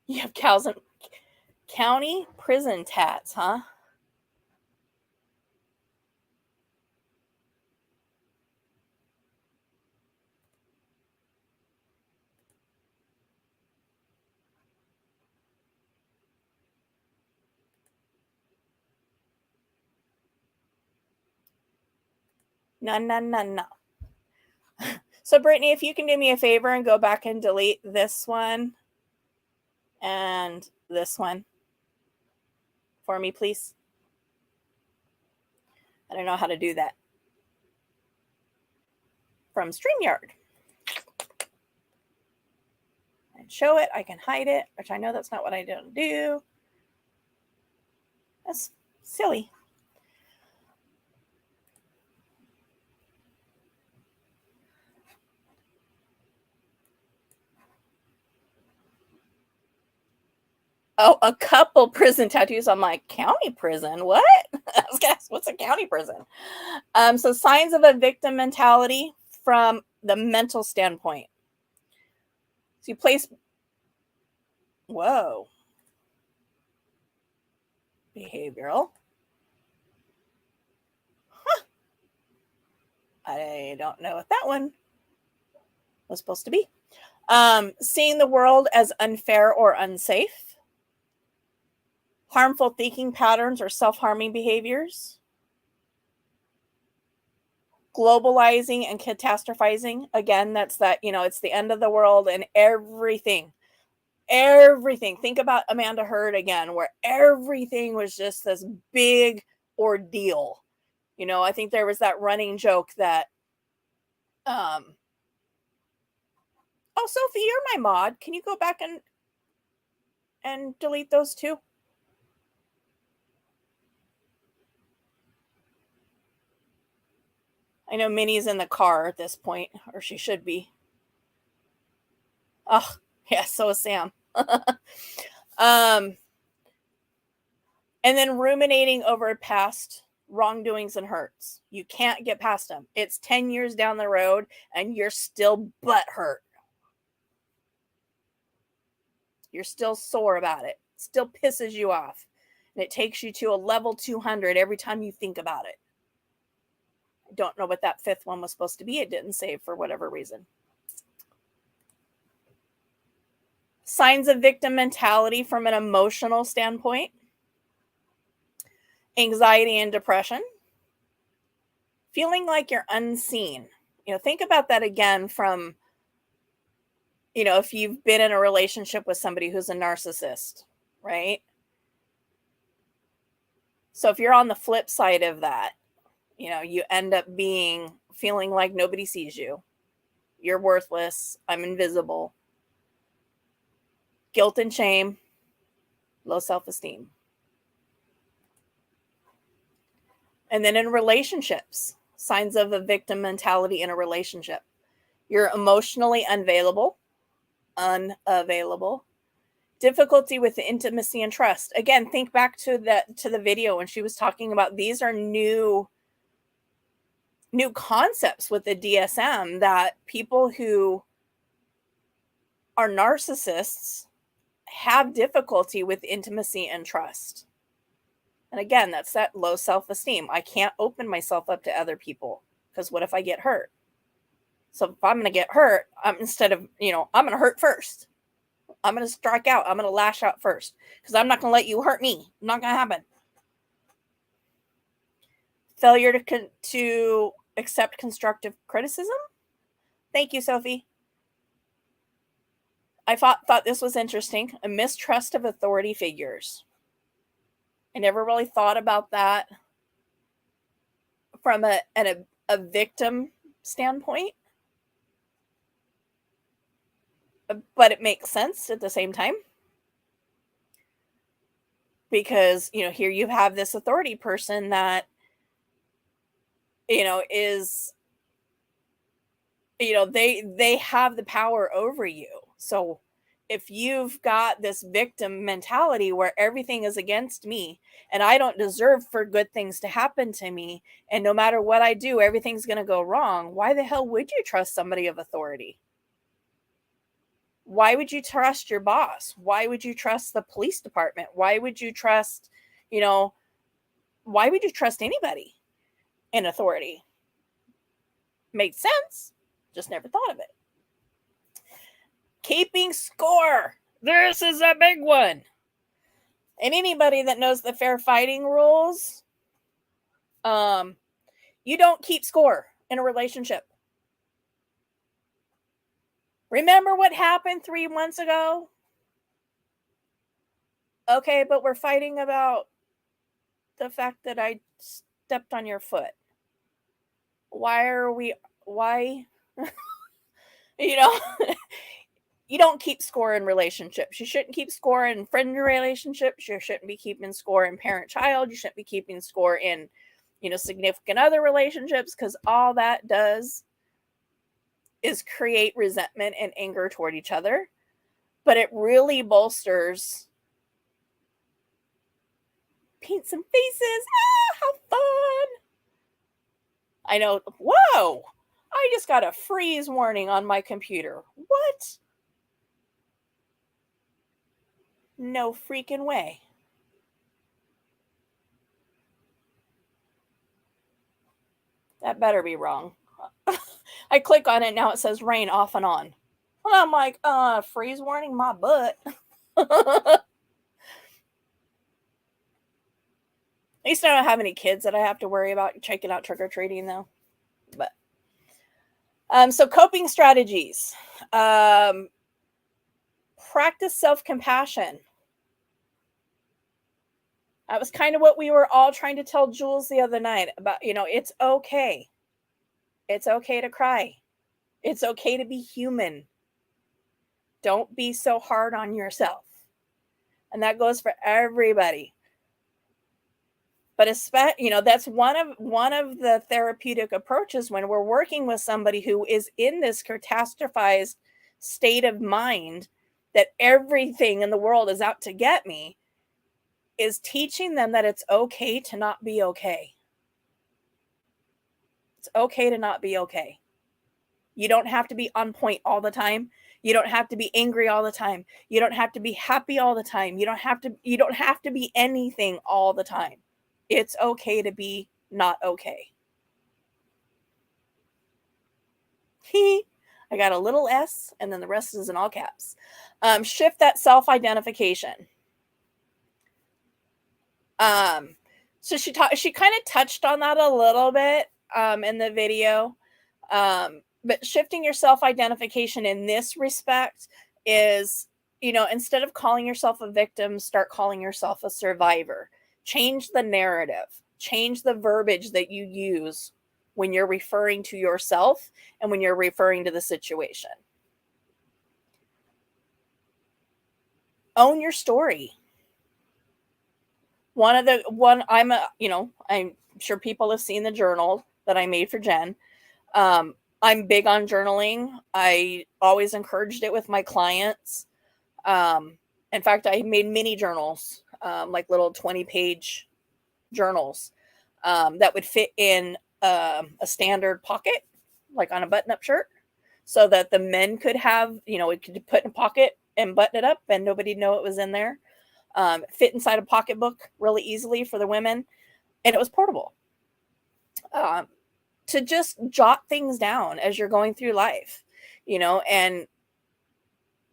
You have county prison tats, huh? No. So, Brittany, if you can do me a favor and go back and delete this one and this one for me, please. I don't know how to do that. From StreamYard. I can show it. I can hide it, which I know that's not what I don't do. That's silly. Oh, a couple prison tattoos on my county prison. What? I was gonna ask, what's a county prison? So signs of a victim mentality from the mental standpoint. So you place, whoa, behavioral. Huh. I don't know what that one was supposed to be. Seeing the world as unfair or unsafe. Harmful thinking patterns or self-harming behaviors. Globalizing and catastrophizing. Again, that's that, it's the end of the world and everything. Think about Amanda Heard again, where everything was just this big ordeal. I think there was that running joke that, oh, Sophie, you're my mod. Can you go back and delete those two? I know Minnie's in the car at this point, or she should be. Oh, yeah, so is Sam. And then ruminating over past wrongdoings and hurts. You can't get past them. It's 10 years down the road and you're still butthurt. You're still sore about it. Still pisses you off. And it takes you to a level 200 every time you think about it. I don't know what that fifth one was supposed to be. It didn't save for whatever reason. Signs of victim mentality from an emotional standpoint. anxiety and depression, feeling like you're unseen. Think about that again from, if you've been in a relationship with somebody who's a narcissist, right? So if you're on the flip side of that, you end up feeling like nobody sees you. You're worthless. I'm invisible. Guilt and shame. Low self-esteem. And then in relationships, signs of a victim mentality in a relationship. You're emotionally unavailable. Difficulty with intimacy and trust. Again, think back to the video when she was talking about these are new concepts with the DSM that people who are narcissists have difficulty with intimacy and trust. And again, that's that low self-esteem. I can't open myself up to other people because what if I get hurt? So if I'm going to get hurt, I'm going to hurt first. I'm going to strike out. I'm going to lash out first because I'm not going to let you hurt me. Not going to happen. Failure to accept constructive criticism. Thank you, Sophie. I thought this was interesting. A mistrust of authority figures. I never really thought about that from a victim standpoint. But it makes sense at the same time. Because, here you have this authority person that, is, they have the power over you. So if you've got this victim mentality where everything is against me and I don't deserve for good things to happen to me, and no matter what I do, everything's going to go wrong, why the hell would you trust somebody of authority? Why would you trust your boss? Why would you trust the police department? Why would you trust, why would you trust anybody in authority? Made sense. Just never thought of it. Keeping score. This is a big one. And anybody that knows the fair fighting rules, you don't keep score in a relationship. Remember what happened 3 months ago? Okay, but we're fighting about the fact that I stepped on your foot. Why? You don't keep score in relationships. You shouldn't keep score in friend relationships. You shouldn't be keeping score in parent-child. You shouldn't be keeping score in, significant other relationships, because all that does is create resentment and anger toward each other. But it really bolsters paint some faces. How fun. I know. Whoa. I just got a freeze warning on my computer. What? No freaking way. That better be wrong. I click on it, now it says rain off and on. And I'm like, freeze warning my butt. At least I don't have any kids that I have to worry about checking out trick-or-treating, though. But so coping strategies. Practice self-compassion. That was kind of what we were all trying to tell Jules the other night about, it's okay. It's okay to cry. It's okay to be human. Don't be so hard on yourself. And that goes for everybody. But that's one of the therapeutic approaches when we're working with somebody who is in this catastrophized state of mind that everything in the world is out to get me, is teaching them that it's okay to not be okay. It's okay to not be okay. You don't have to be on point all the time. You don't have to be angry all the time. You don't have to be happy all the time. You don't have to be anything all the time. It's okay to be not okay. I got a little S and then the rest is in all caps. Shift that self-identification. So she kind of touched on that a little bit in the video. But shifting your self-identification in this respect is, instead of calling yourself a victim, start calling yourself a survivor. Change the narrative. Change the verbiage that you use when you're referring to yourself and when you're referring to the situation. Own your story. I'm sure people have seen the journal that I made for Jen. I'm big on journaling. I always encouraged it with my clients. In fact, I made mini journals, like little 20-page journals that would fit in a standard pocket, like on a button-up shirt, so that the men could have, it could put in a pocket and button it up and nobody'd know it was in there. Fit inside a pocketbook really easily for the women. And it was portable. To just jot things down as you're going through life, and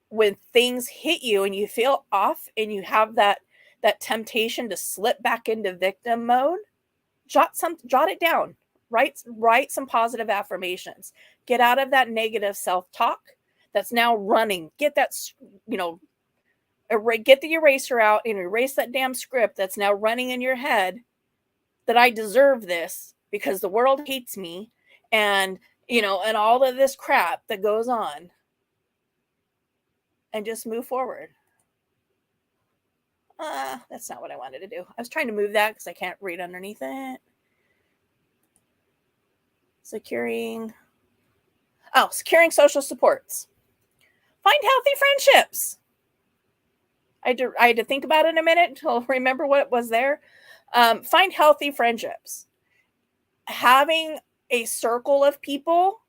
when things hit you and you feel off and you have that temptation to slip back into victim mode, jot it down. Write some positive affirmations. Get out of that negative self-talk that's now running. Get that, get the eraser out and erase that damn script that's now running in your head, that I deserve this because the world hates me, and and all of this crap that goes on, and just move forward. That's not what I wanted to do. I was trying to move that because I can't read underneath it. Securing social supports. Find healthy friendships. I had to think about it a minute to remember what was there. Find healthy friendships. Having a circle of people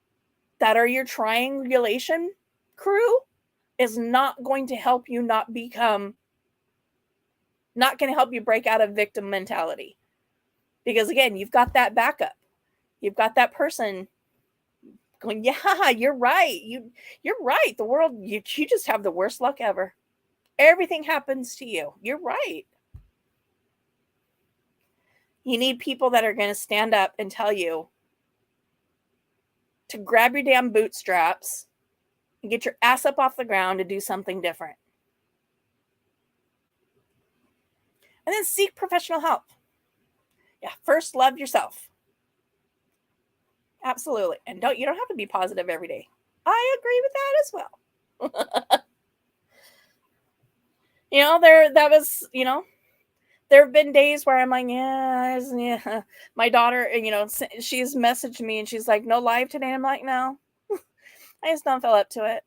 that are your triangulation crew is not going to help you not going to help you break out of victim mentality. Because again, you've got that backup. You've got that person going, yeah, you're right. You're right. The world, you just have the worst luck ever. Everything happens to you. You're right. You need people that are going to stand up and tell you to grab your damn bootstraps and get your ass up off the ground to do something different. And then seek professional help. Yeah, first love yourself. Absolutely. And you don't have to be positive every day. I agree with that as well. There have been days where I'm like, yeah. My daughter, she's messaged me and she's like, no live today. I'm like, no, I just don't feel up to it.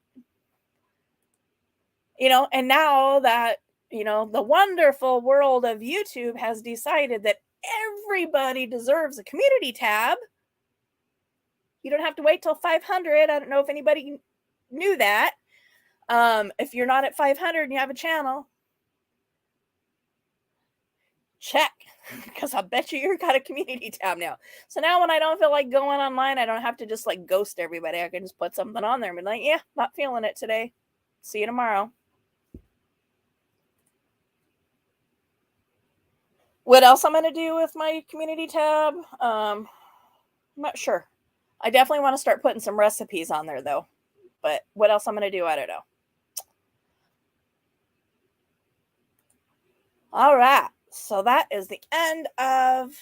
And now that, the wonderful world of YouTube has decided that everybody deserves a community tab. You don't have to wait till 500. I don't know if anybody knew that. If you're not at 500 and you have a channel, check, because I bet you've got a community tab now. So now when I don't feel like going online, I don't have to just like ghost everybody. I can just put something on there and be like, yeah, not feeling it today. See you tomorrow. What else I'm going to do with my community tab? I'm not sure. I definitely want to start putting some recipes on there though. But what else I'm going to do, I don't know. All right. So that is the end of,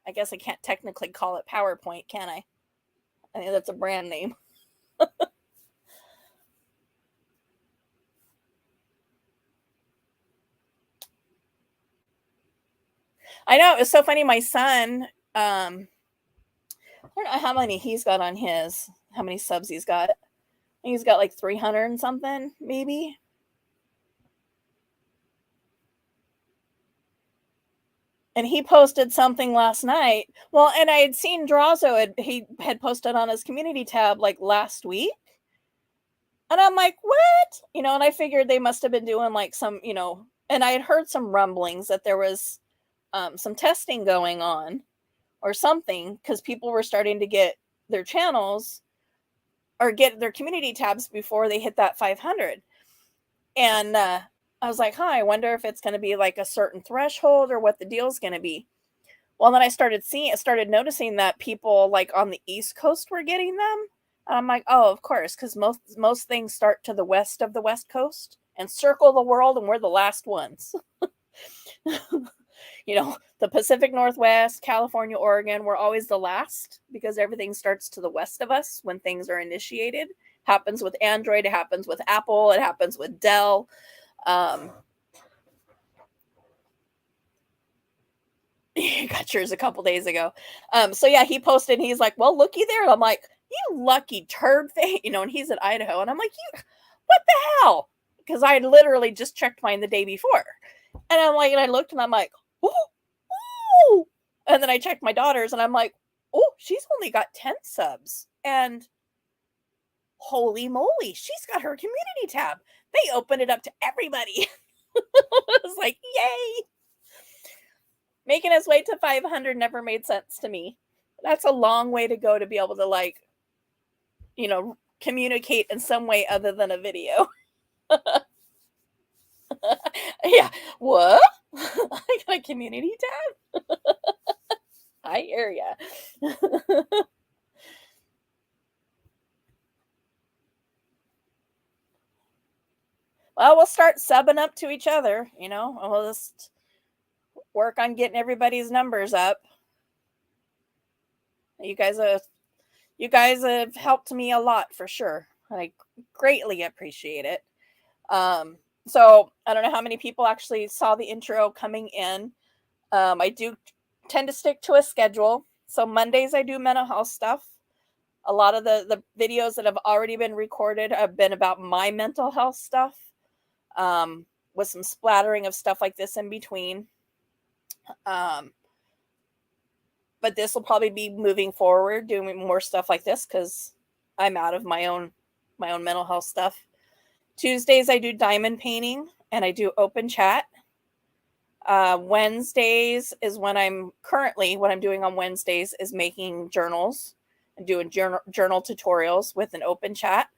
I guess I can't technically call it PowerPoint, can I? I think that's a brand name. I know, it's so funny. My son, I don't know how many he's got on his, how many subs he's got. I think he's got like 300 and something, maybe. And he posted something last night. Well, and I had seen Drazo, he had posted on his community tab like last week. And I'm like, what? And I figured they must have been doing like some, and I had heard some rumblings that there was some testing going on or something, because people were starting to get their channels or get their community tabs before they hit that 500. And I was like, I wonder if it's going to be like a certain threshold or what the deal's going to be. Well, then I started noticing that people like on the East Coast were getting them. And I'm like, oh, of course, because most things start to the west of the West Coast and circle the world, and we're the last ones. The Pacific Northwest, California, Oregon, we're always the last because everything starts to the west of us when things are initiated. Happens with Android, it happens with Apple, it happens with Dell. Got yours a couple days ago. So yeah, he posted, and he's like, well, looky there. And I'm like, you lucky turd face, and he's in Idaho. And I'm like, what the hell? Because I had literally just checked mine the day before. And I'm like, and I looked and I'm like, ooh. And then I checked my daughter's and I'm like, oh, she's only got 10 subs. And holy moly, she's got her community tab. They opened it up to everybody. I was like, yay. Making his way to 500 never made sense to me. That's a long way to go to be able to communicate in some way other than a video. Yeah. What? I got a community tab? I hear ya. Well, we'll start subbing up to each other, and we'll just work on getting everybody's numbers up. You guys have helped me a lot for sure. I greatly appreciate it. So I don't know how many people actually saw the intro coming in. I do tend to stick to a schedule. So Mondays I do mental health stuff. A lot of the videos that have already been recorded have been about my mental health stuff, with some splattering of stuff like this in between. But this will probably be moving forward, doing more stuff like this because I'm out of my own mental health stuff. Tuesdays I do diamond painting and I do open chat. Wednesdays is what I'm doing on Wednesdays is making journals and doing journal tutorials with an open chat.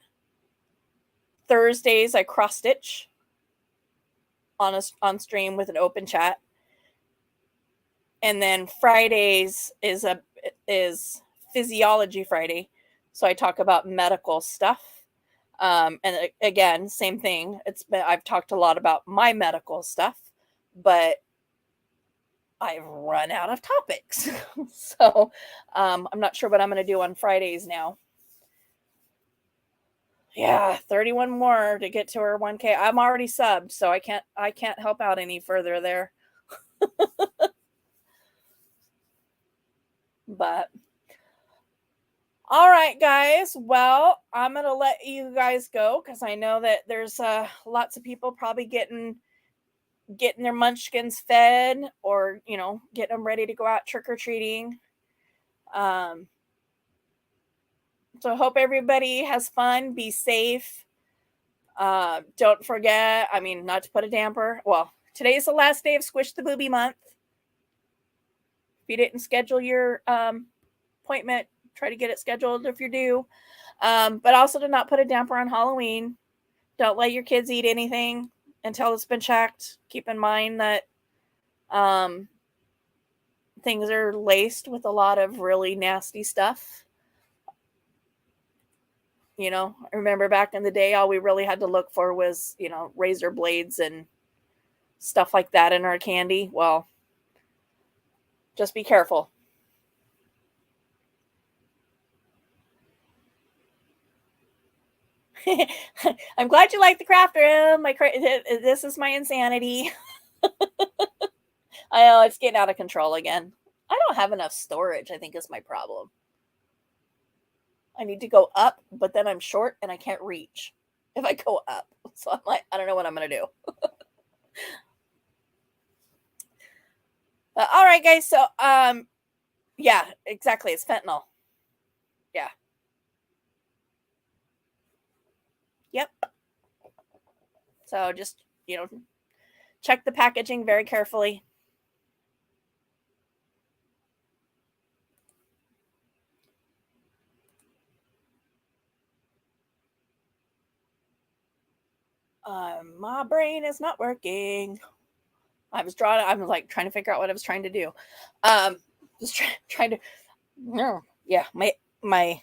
Thursdays I cross stitch on stream with an open chat. And then Fridays is Physiology Friday. So I talk about medical stuff. And again, same thing. I've talked a lot about my medical stuff, but I've run out of topics. So I'm not sure what I'm going to do on Fridays now. Yeah, 31 more to get to our 1K. I'm already subbed, so I can't help out any further there. But all right, guys. Well, I'm going to let you guys go because I know that there's lots of people probably getting their munchkins fed or, getting them ready to go out trick-or-treating. So I hope everybody has fun. Be safe. Don't forget, not to put a damper. Well, today's the last day of Squish the Booby month. If you didn't schedule your appointment, try to get it scheduled if you're due. But also do not put a damper on Halloween. Don't let your kids eat anything until it's been checked. Keep in mind that things are laced with a lot of really nasty stuff. I remember back in the day, all we really had to look for was, razor blades and stuff like that in our candy. Well, just be careful. I'm glad you like the craft room. This is my insanity. I know it's getting out of control again. I don't have enough storage, I think is my problem. I need to go up, but then I'm short and I can't reach if I go up. So I'm like, I don't know what I'm going to do. All right, guys. So, yeah, exactly. It's fentanyl. Yeah. Yep. So just, check the packaging very carefully. My brain is not working. I'm like trying to figure out what I was trying to do. Just trying to, no, yeah, my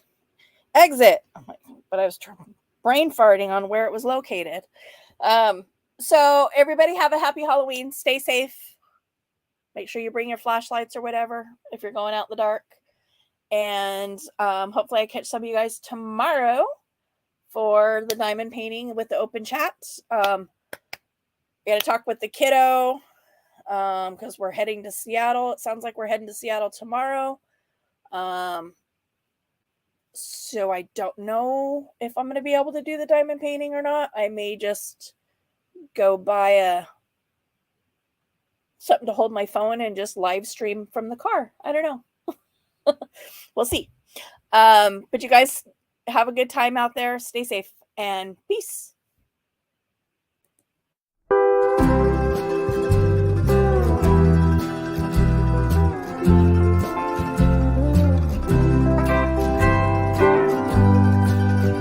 exit. But I was brain farting on where it was located. So everybody have a happy Halloween. Stay safe. Make sure you bring your flashlights or whatever if you're going out in the dark. And hopefully I catch some of you guys tomorrow for the diamond painting with the open chat. Got to talk with the kiddo because we're heading to Seattle. It sounds like we're heading to Seattle tomorrow. So I don't know if I'm going to be able to do the diamond painting or not. I may just go buy something to hold my phone and just live stream from the car. I don't know. We'll see. But you guys have a good time out there. Stay safe and peace.